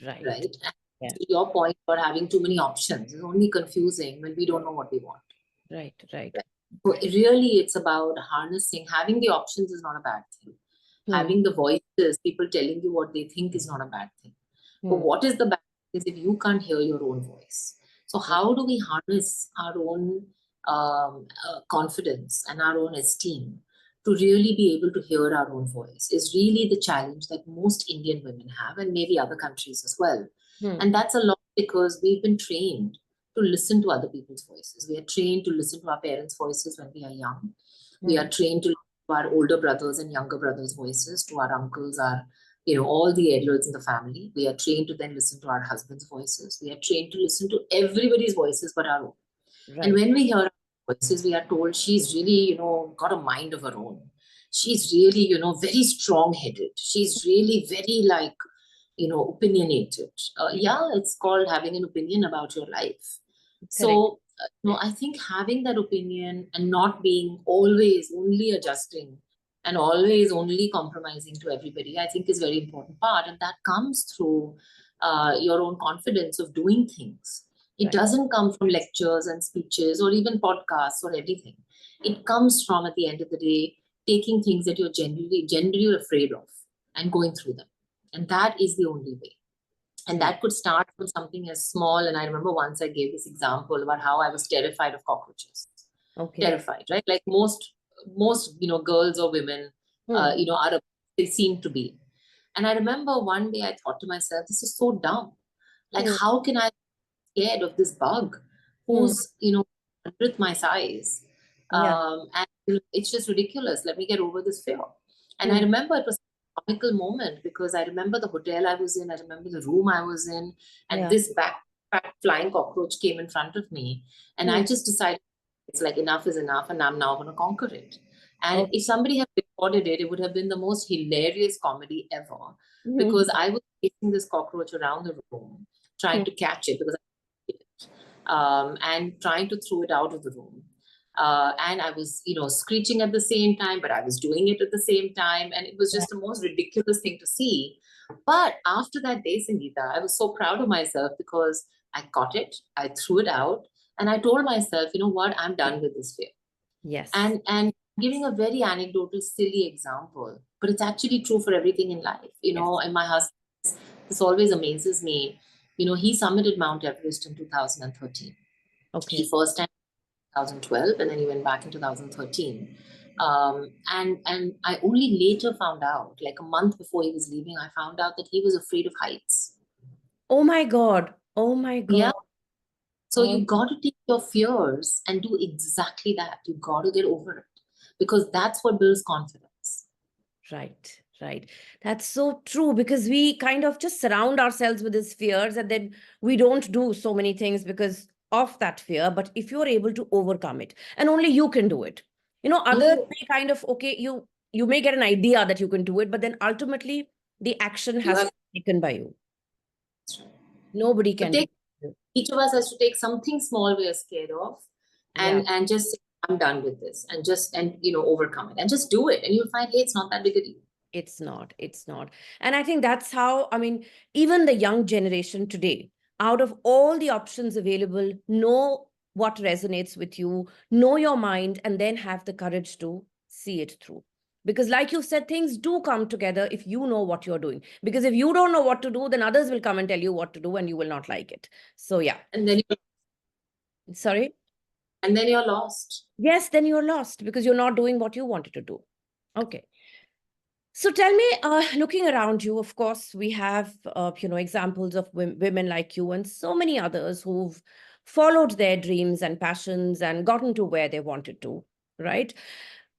right. right? And Yeah, to your point about having too many options is only confusing when we don't know what we want. right, right. Right? So really, it's about harnessing. Having the options is not a bad thing. Hmm, Having the voices, people telling you what they think, is not a bad thing. But hmm, what is the bad thing is if you can't hear your own voice. So how do we harness our own confidence and our own esteem to really be able to hear our own voice is really the challenge that most Indian women have, and maybe other countries as well. hmm, And that's a lot because we've been trained to listen to other people's voices. We are trained to listen to our parents' voices when we are young. We hmm. are trained to listen to our older brothers and younger brothers' voices, to our uncles, our all the adults in the family. We are trained to then listen to our husband's voices. We are trained to listen to everybody's voices but our own. And Right. when we hear our voices, we are told she's really, got a mind of her own. She's really, very strong headed. She's really very like, opinionated. Yeah, it's called having an opinion about your life. Correct. So, I think having that opinion and not being always only adjusting and always only compromising to everybody, I think is very important part. And that comes through your own confidence of doing things. It Right. doesn't come from lectures and speeches or even podcasts or everything. It comes from, at the end of the day, taking things that you're genuinely afraid of and going through them. And that is the only way. And True. that could start from something as small. And I remember once I gave this example about how I was terrified of cockroaches. Okay. Terrified, right? Like most girls or women, Hmm. they seem to be. And I remember one day I thought to myself, this is so dumb. Like, Hmm. how can I be scared of this bug Hmm. who's 100th my size? Yeah. And it's just ridiculous. Let me get over this fear. And I Hmm. remember it was comical moment because I remember the hotel I was in, I remember the room I was in, and Yeah. this back flying cockroach came in front of me, and I Hmm. just decided it's like enough is enough, and I'm now going to conquer it. And Oh. if somebody had recorded it, it would have been the most hilarious comedy ever because Mhm. I was chasing this cockroach around the room, trying Hmm. to catch it because and trying to throw it out of the room. And I was, screeching at the same time, but I was doing it at the same time. And it was Yeah. just the most ridiculous thing to see. But after that day, Sangeeta, I was so proud of myself because I caught it, I threw it out, and I told myself, you know what, I'm done with this fear. Yes. And giving a very anecdotal, silly example, but it's actually true for everything in life, Yes. and my husband, this always amazes me. He summited Mount Everest in 2013. He Okay. first time 2012, and then he went back in 2013. And I only later found out, like a month before he was leaving, I found out that he was afraid of heights. Oh my God. Oh my Yeah. God. So Oh, you got to take your fears and do exactly that. You got to get over it because that's what builds confidence. right. Right. That's so true because we kind of just surround ourselves with these fears and then we don't do so many things because of that fear. But if you're able to overcome it, and only you can do it, others Only may kind of, okay, you may get an idea that you can do it, but then ultimately the action you has have to be taken by you. to. Nobody So can do take it. each of us has to take something small we are scared of, Yeah. and just say, I'm done with this, and overcome it and just do it, and you'll find, hey, it's not that big a deal. It's not. It's not. And I think that's how, I mean, even the young generation today, out of all the options available, know what resonates with you, know your mind, and then have the courage to see it through. Because, like you said, things do come together if you know what you're doing. Because if you don't know what to do, then others will come and tell you what to do, and you will not like it. So, yeah. And then Sorry. you're lost. Yes, then you're lost because you're not doing what you wanted to do. Okay. So tell me, looking around you, of course, we have, examples of women like you and so many others who've followed their dreams and passions and gotten to where they wanted to, right?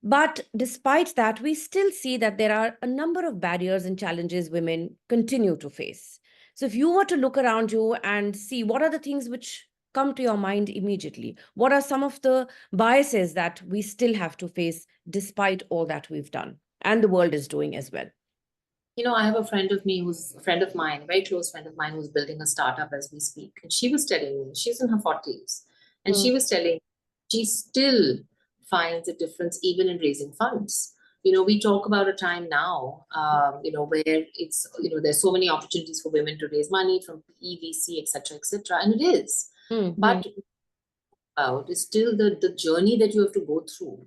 But despite that, we still see that there are a number of barriers and challenges women continue to face. So if you were to look around you and see what are the things which come to your mind immediately, what are some of the biases that we still have to face despite all that we've done and the world is doing as well? I have a friend of me who's a friend of mine, a very close friend of mine, who's building a startup as we speak. And she was telling me, she's in her 40s, and Hmm. she was telling me she still finds a difference even in raising funds. We talk about a time now, where it's, there's so many opportunities for women to raise money from EVC, et cetera, and it is. Hmm. But about is still the journey that you have to go through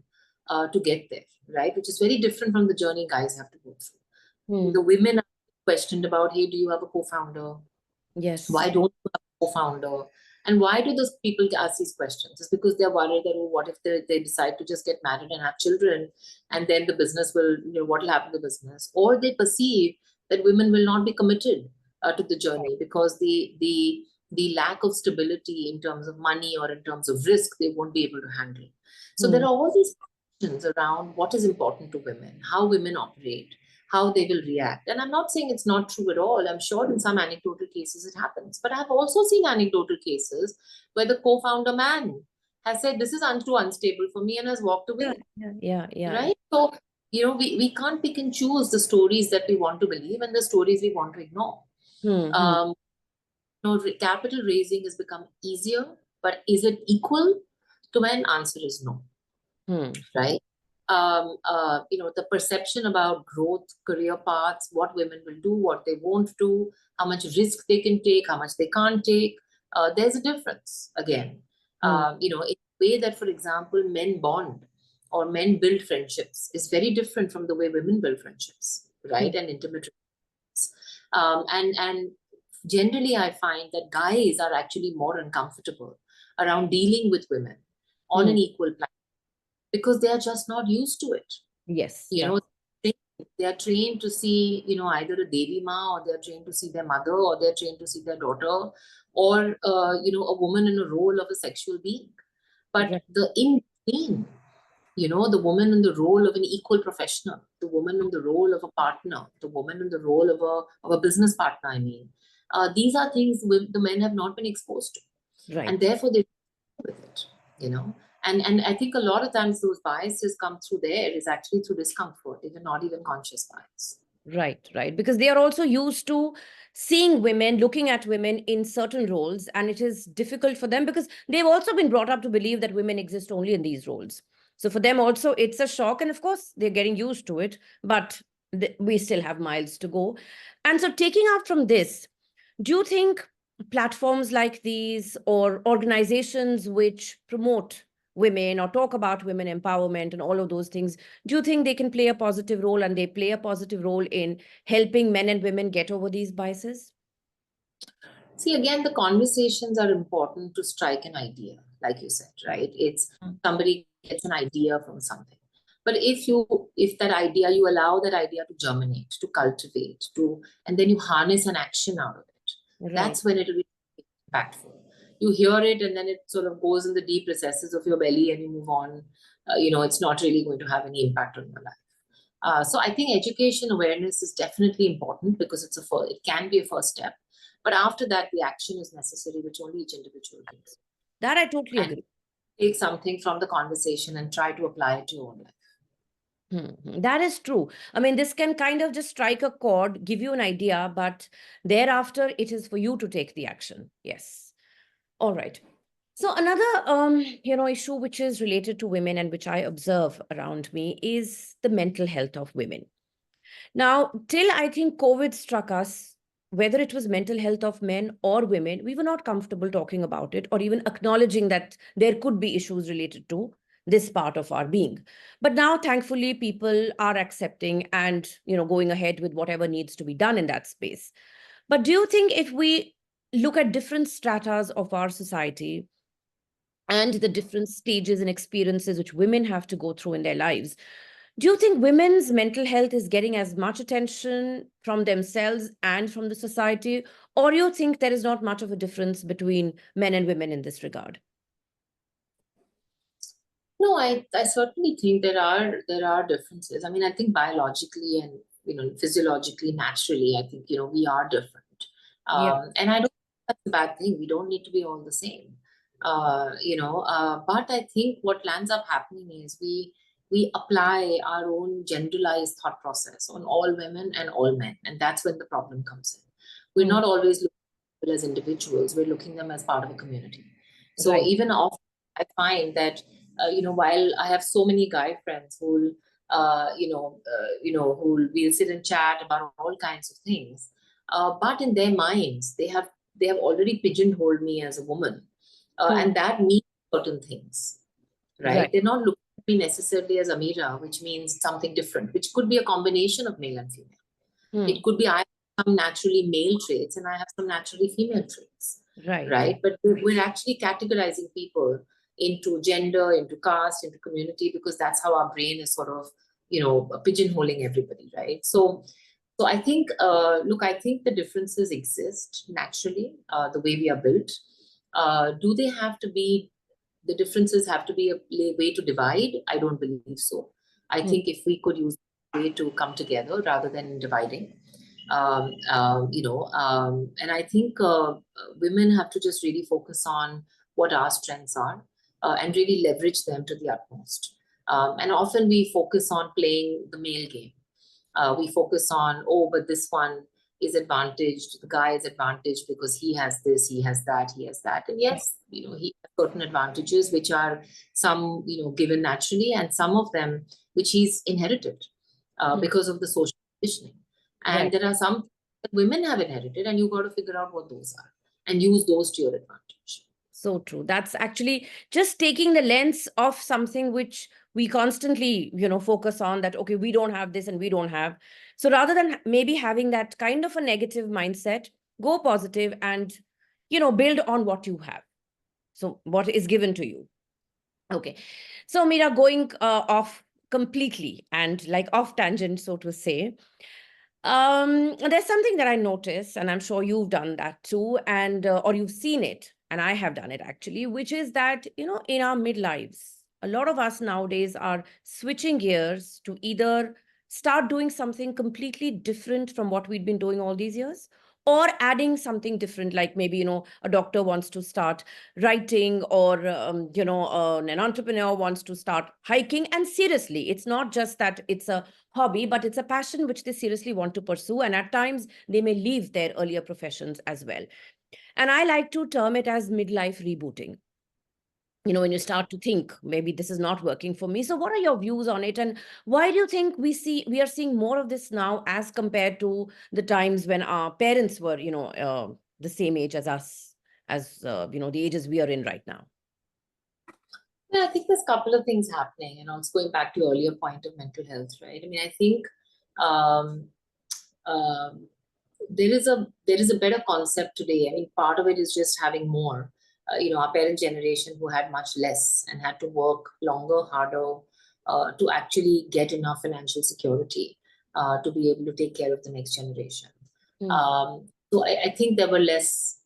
to get there, right? Which is very different from the journey guys have to go through. Hmm. The women are questioned about, hey, do you have a co-founder? Yes. Why don't you have a co-founder? And why do those people ask these questions? It's because they're worried that, oh, what if they decide to just get married and have children, and then the business will, what will happen to the business? Or they perceive that women will not be committed to the journey because the lack of stability in terms of money or in terms of risk, they won't be able to handle. So there Hmm. are all these questions around what is important to women, how women operate, how they will react. And I'm not saying it's not true at all. I'm sure in some anecdotal cases it happens. But I've also seen anecdotal cases where the co founder man has said, this is too unstable for me, and has walked Yeah. away. Yeah. Yeah. Yeah. Right? So, we can't pick and choose the stories that we want to believe and the stories we want to ignore. Hmm. Hmm. Um, Capital raising has become easier, but is it equal to when? Answer is no, Hmm. right? The perception about growth, career paths, what women will do, what they won't do, how much risk they can take, how much they can't take. There's a difference again. Hmm. In a way that, for example, men bond or men build friendships is very different from the way women build friendships, Hmm. right? And intimate relationships. And generally, I find that guys are actually more uncomfortable around dealing with women on Hmm. an equal platform because they are just not used to it. Yes. You That. know, they are trained to see, either a Devi Ma, or they're trained to see their mother, or they're trained to see their daughter, or, a woman in a role of a sexual being. But Right. the in between the woman in the role of an equal professional, the woman in the role of a partner, the woman in the role of a business partner, I mean. These are things the men have not been exposed to. And Right. therefore they with it, you know. And I think a lot of times those biases come through there is actually through discomfort. They're not even conscious bias. Right, right. Because they are also used to seeing women, looking at women in certain roles, and it is difficult for them because they've also been brought up to believe that women exist only in these roles. So for them also, it's a shock. And of course, they're getting used to it, but we still have miles to go. And so, taking out from this, do you think platforms like these or organizations which promote women or talk about women empowerment and all of those things, do you think they can play a positive role, and they play a positive role in helping men and women get over these biases? See, again, the conversations are important to strike an idea, like you said, right? It's Mm. somebody gets an idea from something. But if that idea, you allow that idea to germinate, to cultivate, and then you harness an action out of it, Right. that's when it will be impactful. You hear it and then it sort of goes in the deep recesses of your belly and you move on. It's not really going to have any impact on your life. So I think education awareness is definitely important because it can be a first step. But after that, the action is necessary, which only each individual takes. That I totally And agree. take something from the conversation and try to apply it to your own life. That is true. I mean, this can kind of just strike a chord, give you an idea, but thereafter it is for you to take the action. Yes. All right. So another issue which is related to women and which I observe around me is the mental health of women. Now, till I think COVID struck us, whether it was mental health of men or women, we were not comfortable talking about it or even acknowledging that there could be issues related to this part of our being. But now, thankfully, people are accepting and going ahead with whatever needs to be done in that space. But do you think if we look at different stratas of our society and the different stages and experiences which women have to go through in their lives, do you think women's mental health is getting as much attention from themselves and from the society, or you think there is not much of a difference between men and women in this regard? No, I certainly think there are differences. I mean, I think biologically and physiologically, naturally, I think we are different. Yeah. And I don't think that's a bad thing. We don't need to be all the same. But I think what lands up happening is we apply our own generalized thought process on all women and all men, and that's when the problem comes in. We're Hmm. not always looking at them as individuals. We're looking them as part of a community. So Right. even often I find that while I have so many guy friends who will sit and chat about all kinds of things, but in their minds they have already pigeonholed me as a woman, Hmm. and that means certain things, right? Right. They're not looking at me necessarily as Ameera, which means something different, which could be a combination of male and female. Hmm. It could be I have some naturally male traits and I have some naturally female traits, Right. right? But we're actually categorizing people into gender, into caste, into community, because that's how our brain is sort of, pigeonholing everybody, right? So I think, look, I think the differences exist naturally, the way we are built. Do they have to be, the differences have to be a way to divide? I don't believe so. I Hmm. think if we could use a way to come together rather than dividing, and I think women have to just really focus on what our strengths are, and really leverage them to the utmost. And often we focus on playing the male game. We focus on, oh, but this one is advantaged, the guy is advantaged because he has this, he has that, he has that. And yes, he has certain advantages which are some, given naturally, and some of them which he's inherited Hmm. because of the social conditioning. And Right. there are some that women have inherited, and you've got to figure out what those are and use those to your advantage. So true. That's actually just taking the lens of something which we constantly, focus on, that, okay, we don't have this and we don't have. So rather than maybe having that kind of a negative mindset, go positive and, build on what you have. So what is given to you. Okay. So Mira, going off completely and like off tangent, so to say, there's something that I notice, and I'm sure you've done that too, and or you've seen it, and I have done it actually, which is that in our midlives, a lot of us nowadays are switching gears to either start doing something completely different from what we'd been doing all these years, or adding something different, like maybe, a doctor wants to start writing, or an entrepreneur wants to start hiking. And seriously, it's not just that it's a hobby, but it's a passion which they seriously want to pursue, and at times they may leave their earlier professions as well. And I like to term it as midlife rebooting. When you start to think maybe this is not working for me. So what are your views on it, and why do you think we are seeing more of this now as compared to the times when our parents were the same age as us, as the ages we are in right now? Yeah, I think there's a couple of things happening, and also going back to your earlier point of mental health, right? I mean, I think um, um, there is a better concept today. I mean, part of it is just having more. Our parent generation who had much less and had to work longer, harder, to actually get enough financial security to be able to take care of the next generation. Mm. So I think there were less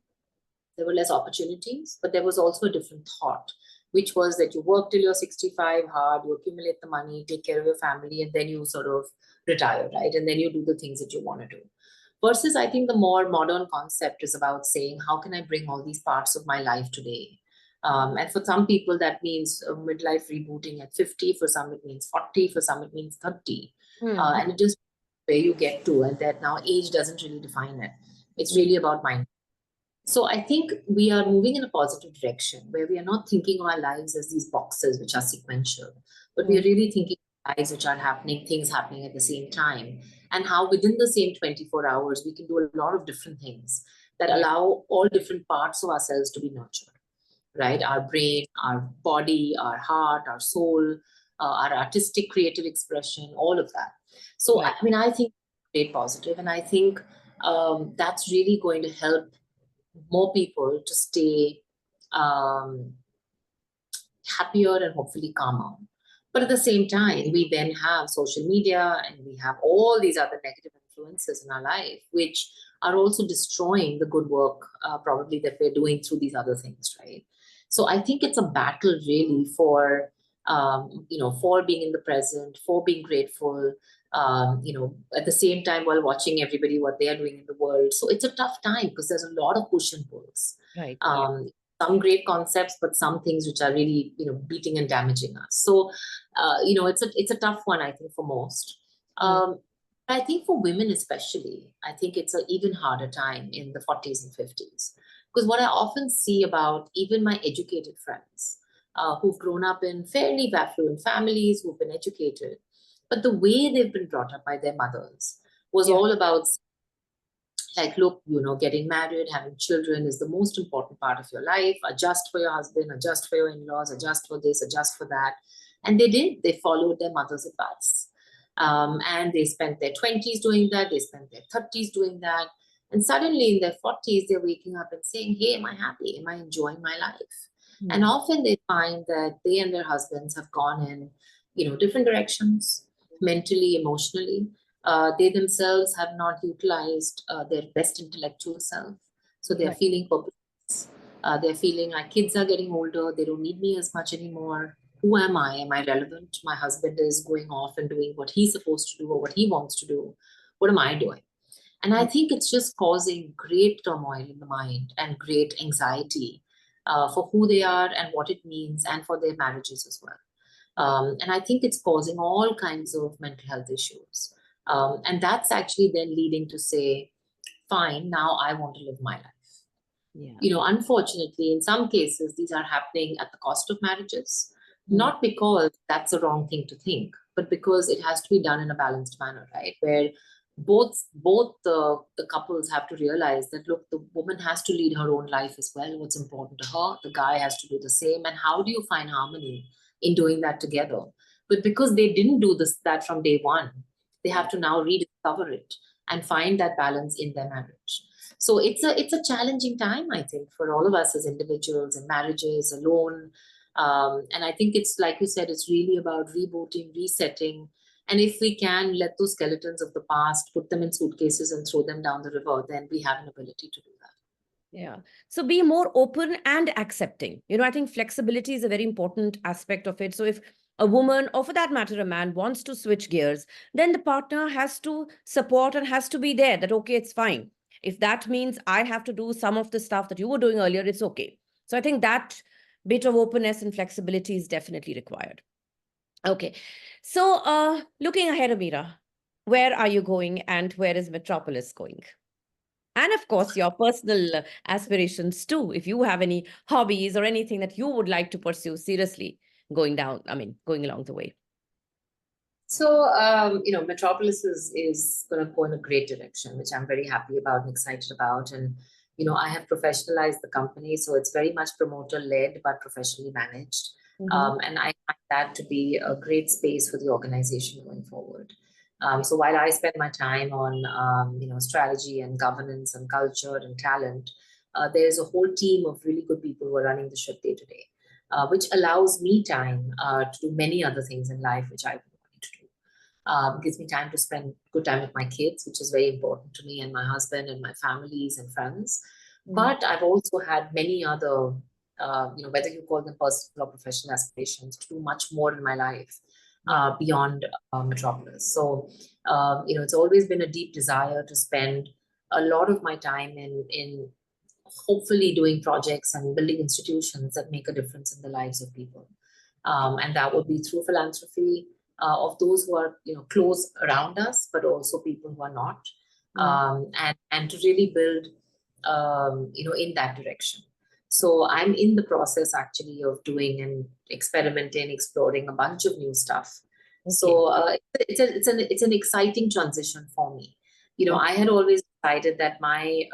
opportunities, but there was also a different thought, which was that you work till you're 65 hard, you accumulate the money, take care of your family, and then you sort of retire, right? And then you do the things that you want to do. Versus, I think the more modern concept is about saying, how can I bring all these parts of my life today? And for some people, that means midlife rebooting at 50. For some, it means 40. For some, it means 30. Mm. And it just where you get to, and that now age doesn't really define it. It's Mm. really about mind. So I think we are moving in a positive direction where we are not thinking of our lives as these boxes which are sequential, but we are Mm. really thinking of lives which are happening, things happening at the same time, and how within the same 24 hours we can do a lot of different things that Right. allow all different parts of ourselves to be nurtured, right? Our brain, our body, our heart, our soul, our artistic creative expression, all of that. So I Right. mean, I think great positive, and I think that's really going to help more people to stay um, happier and hopefully calmer. But at the same time, we then have social media and we have all these other negative influences in our life, which are also destroying the good work, probably that we're doing through these other things, right? So I think it's a battle really for being in the present, for being grateful, at the same time while watching everybody what they are doing in the world. So it's a tough time because there's a lot of push and pulls. Right. Some great concepts, but some things which are really, beating and damaging us. So, it's a tough one, I think, for most. Mm. Um, I think for women especially, I think it's an even harder time in the 40s and 50s. Because what I often see about even my educated friends who've grown up in fairly affluent families, who've been educated, but the way they've been brought up by their mothers was Yeah. all about like, look, getting married, having children is the most important part of your life. Adjust for your husband, adjust for your in-laws, adjust for this, adjust for that. And they did. They followed their mother's advice. And they spent their 20s doing that. They spent their 30s doing that. And suddenly in their 40s, they're waking up and saying, hey, am I happy? Am I enjoying my life? And Mm. often they find that they and their husbands have gone in, different directions, mentally, emotionally. They themselves have not utilized their best intellectual self. So they're Right. feeling hopeless. They're feeling like kids are getting older. They don't need me as much anymore. Who am I? Am I relevant? My husband is going off and doing what he's supposed to do or what he wants to do. What am I doing? And I Mm. think it's just causing great turmoil in the mind and great anxiety for who they are and what it means and for their marriages as well. Right. And I think it's causing all kinds of mental health issues. And that's actually then leading to say, fine, now I want to live my life. Yeah. Unfortunately, in some cases, these are happening at the cost of marriages, Mm. not because that's a wrong thing to think, but because it has to be done in a balanced manner, right? Where both the couples have to realize that, look, the woman has to lead her own life as well, what's important to her, the guy has to do the same. And how do you find harmony in doing that together? But because they didn't do that from day one, they have Right. to now rediscover it and find that balance in their marriage. So it's a challenging time, I think, for all of us as individuals and marriages alone. And I think it's like you said, it's really about rebooting, resetting. And if we can let those skeletons of the past, put them in suitcases and throw them down the river, then we have an ability to do that. Yeah. So be more open and accepting. I think flexibility is a very important aspect of it. So if a woman, or for that matter, a man wants to switch gears, then the partner has to support and has to be there that, okay, it's fine. If that means I have to do some of the stuff that you were doing earlier, it's okay. So I think that bit of openness and flexibility is definitely required. Okay. So looking ahead, Ameera, where are you going and where is Metropolis going? And of course, your personal aspirations too. If you have any hobbies or anything that you would like to pursue seriously going along the way. So, Metropolis is going to go in a great direction, which I'm very happy about and excited about. And, I have professionalized the company. So it's very much promoter led, but professionally managed. And I find that to be a great space for the organization going forward. So while I spend my time on, strategy and governance and culture and talent, there's a whole team of really good people who are running the ship day to day, which allows me time to do many other things in life, which I wanted to do. Gives me time to spend good time with my kids, which is very important to me and my husband and my families and friends. But I've also had many other, whether you call them personal or professional aspirations, to do much more in my life beyond Metropolis. So, it's always been a deep desire to spend a lot of my time in hopefully doing projects and building institutions that make a difference in the lives of people. And that would be through philanthropy of those who are close around us, but also people who are not, and to really build in that direction. So I'm in the process actually of doing and experimenting, exploring a bunch of new stuff. Okay. So it's an exciting transition for me. I had always decided that my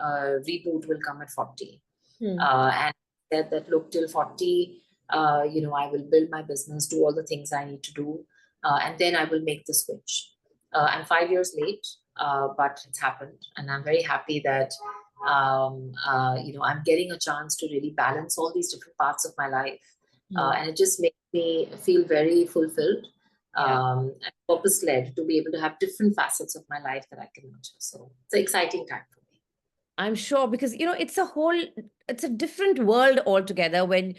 reboot will come at 40, and said that look, till 40, I will build my business, do all the things I need to do, and then I will make the switch. I'm 5 years late, but it's happened, and I'm very happy that I'm getting a chance to really balance all these different parts of my life, and it just makes me feel very fulfilled. And purpose led to be able to have different facets of my life that I can nurture. So it's an exciting time for me. I'm sure, because it's a different world altogether when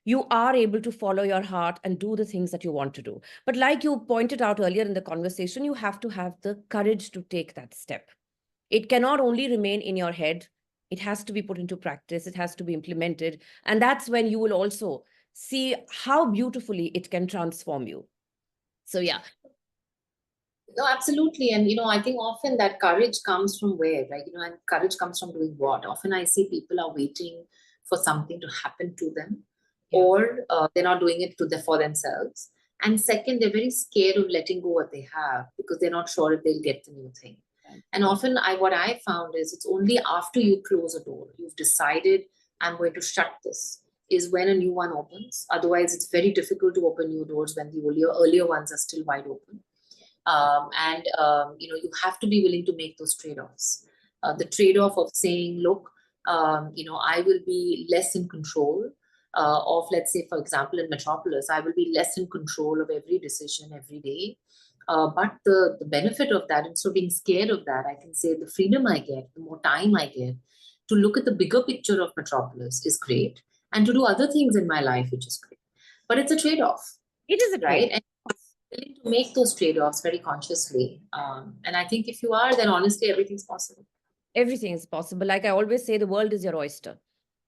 you are able to follow your heart and do the things that you want to do. But like you pointed out earlier in the conversation, you have to have the courage to take that step. It cannot only remain in your head. It has to be put into practice. It has to be implemented. And that's when you will also see how beautifully it can transform you. So, yeah. No, absolutely. And, I think often that courage comes from where, right? And courage comes from doing what? Often I see people are waiting for something to happen to them, or they're not doing it for themselves. And second, they're very scared of letting go what they have because they're not sure if they'll get the new thing. And often what I found is it's only after you close a door, you've decided, I'm going to shut this, is when a new one opens. Otherwise, it's very difficult to open new doors when the earlier ones are still wide open. You have to be willing to make those trade-offs. The trade-off of saying, look, I will be less in control of, let's say, for example, in Metropolis, I will be less in control of every decision every day. But the benefit of that, instead of being scared of that, I can say the freedom I get, the more time I get to look at the bigger picture of Metropolis is great, and to do other things in my life, which is great. But it's a trade-off. It is a trade-off. Right? Willing to make those trade-offs very consciously. And I think if you are, then honestly, everything's possible. Everything is possible. Like I always say, the world is your oyster.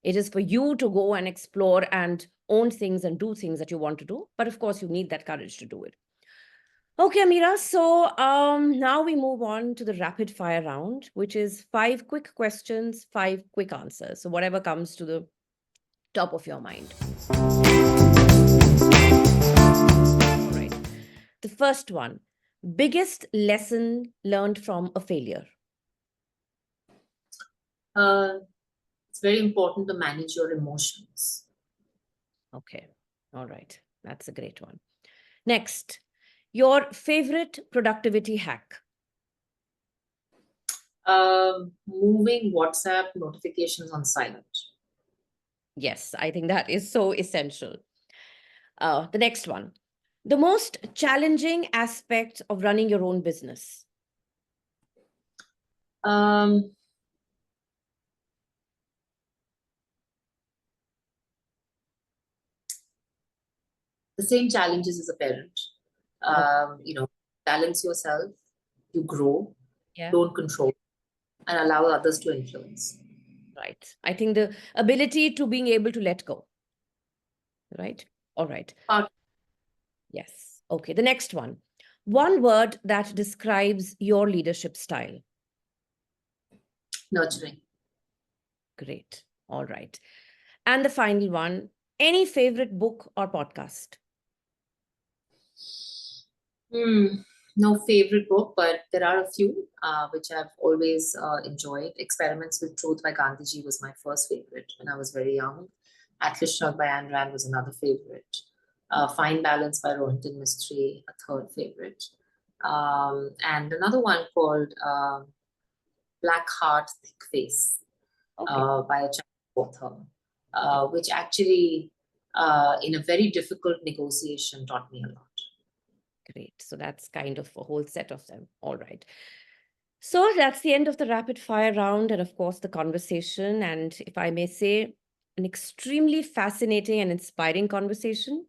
It is for you to go and explore and own things and do things that you want to do. But of course, you need that courage to do it. Okay, Ameera. So now we move on to the rapid fire round, which is 5 quick questions, 5 quick answers. So whatever comes to the top of your mind. All right. The first one, biggest lesson learned from a failure. It's very important to manage your emotions. Okay. All right. That's a great one. Next, your favorite productivity hack. Moving WhatsApp notifications on silent. Yes, I think that is so essential. The next one, the most challenging aspect of running your own business. the same challenges as a parent. Balance yourself, you grow, don't control, and allow others to influence. Right. I think the ability to being able to let go. Right? All right. Yes. Okay. The next one. One word that describes your leadership style. Nurturing. Great. All right. And the final one, any favorite book or podcast? No favorite book, but there are a few which I've always enjoyed. Experiments with Truth by Gandhiji was my first favorite when I was very young. Atlas Shrugged by Ayn Rand was another favorite. Fine Balance by Rohinton Mistry, a third favorite. And another one called Black Heart, Thick Face by a Chinese author, which actually, in a very difficult negotiation, taught me a lot. Great. So that's kind of a whole set of them. All right. So that's the end of the rapid fire round and, of course, the conversation. And if I may say, an extremely fascinating and inspiring conversation.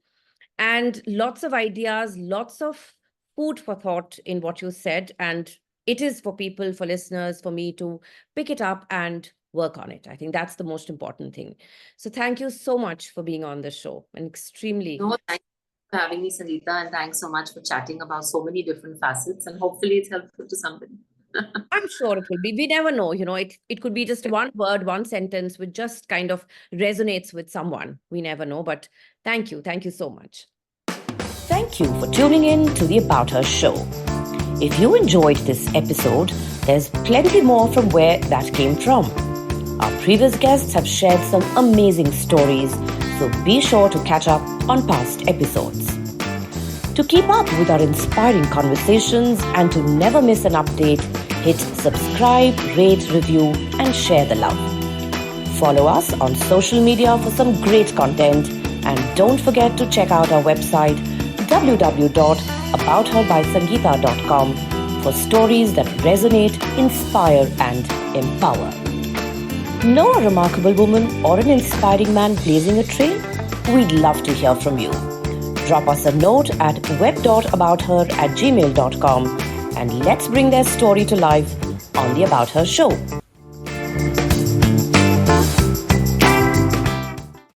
And lots of ideas, lots of food for thought in what you said. And it is for people, for listeners, for me to pick it up and work on it. I think that's the most important thing. So thank you so much for being on the show. And extremely... No, thank you for having me, Sangeeta, and thanks so much for chatting about so many different facets, and hopefully it's helpful to somebody. I'm sure it will be. We never know, it could be just one word, one sentence which just kind of resonates with someone. We never know, but thank you. Thank you so much. Thank you for tuning in to the AboutHer Show. If you enjoyed this episode, there's plenty more from where that came from. Our previous guests have shared some amazing stories, so be sure to catch up on past episodes. To keep up with our inspiring conversations and to never miss an update, hit subscribe, rate, review, and share the love. Follow us on social media for some great content, and don't forget to check out our website www.aboutherbysangeeta.com for stories that resonate, inspire, and empower. Know a remarkable woman or an inspiring man blazing a trail? We'd love to hear from you. Drop us a note at web.abouther@gmail.com and let's bring their story to life on the AboutHer Show.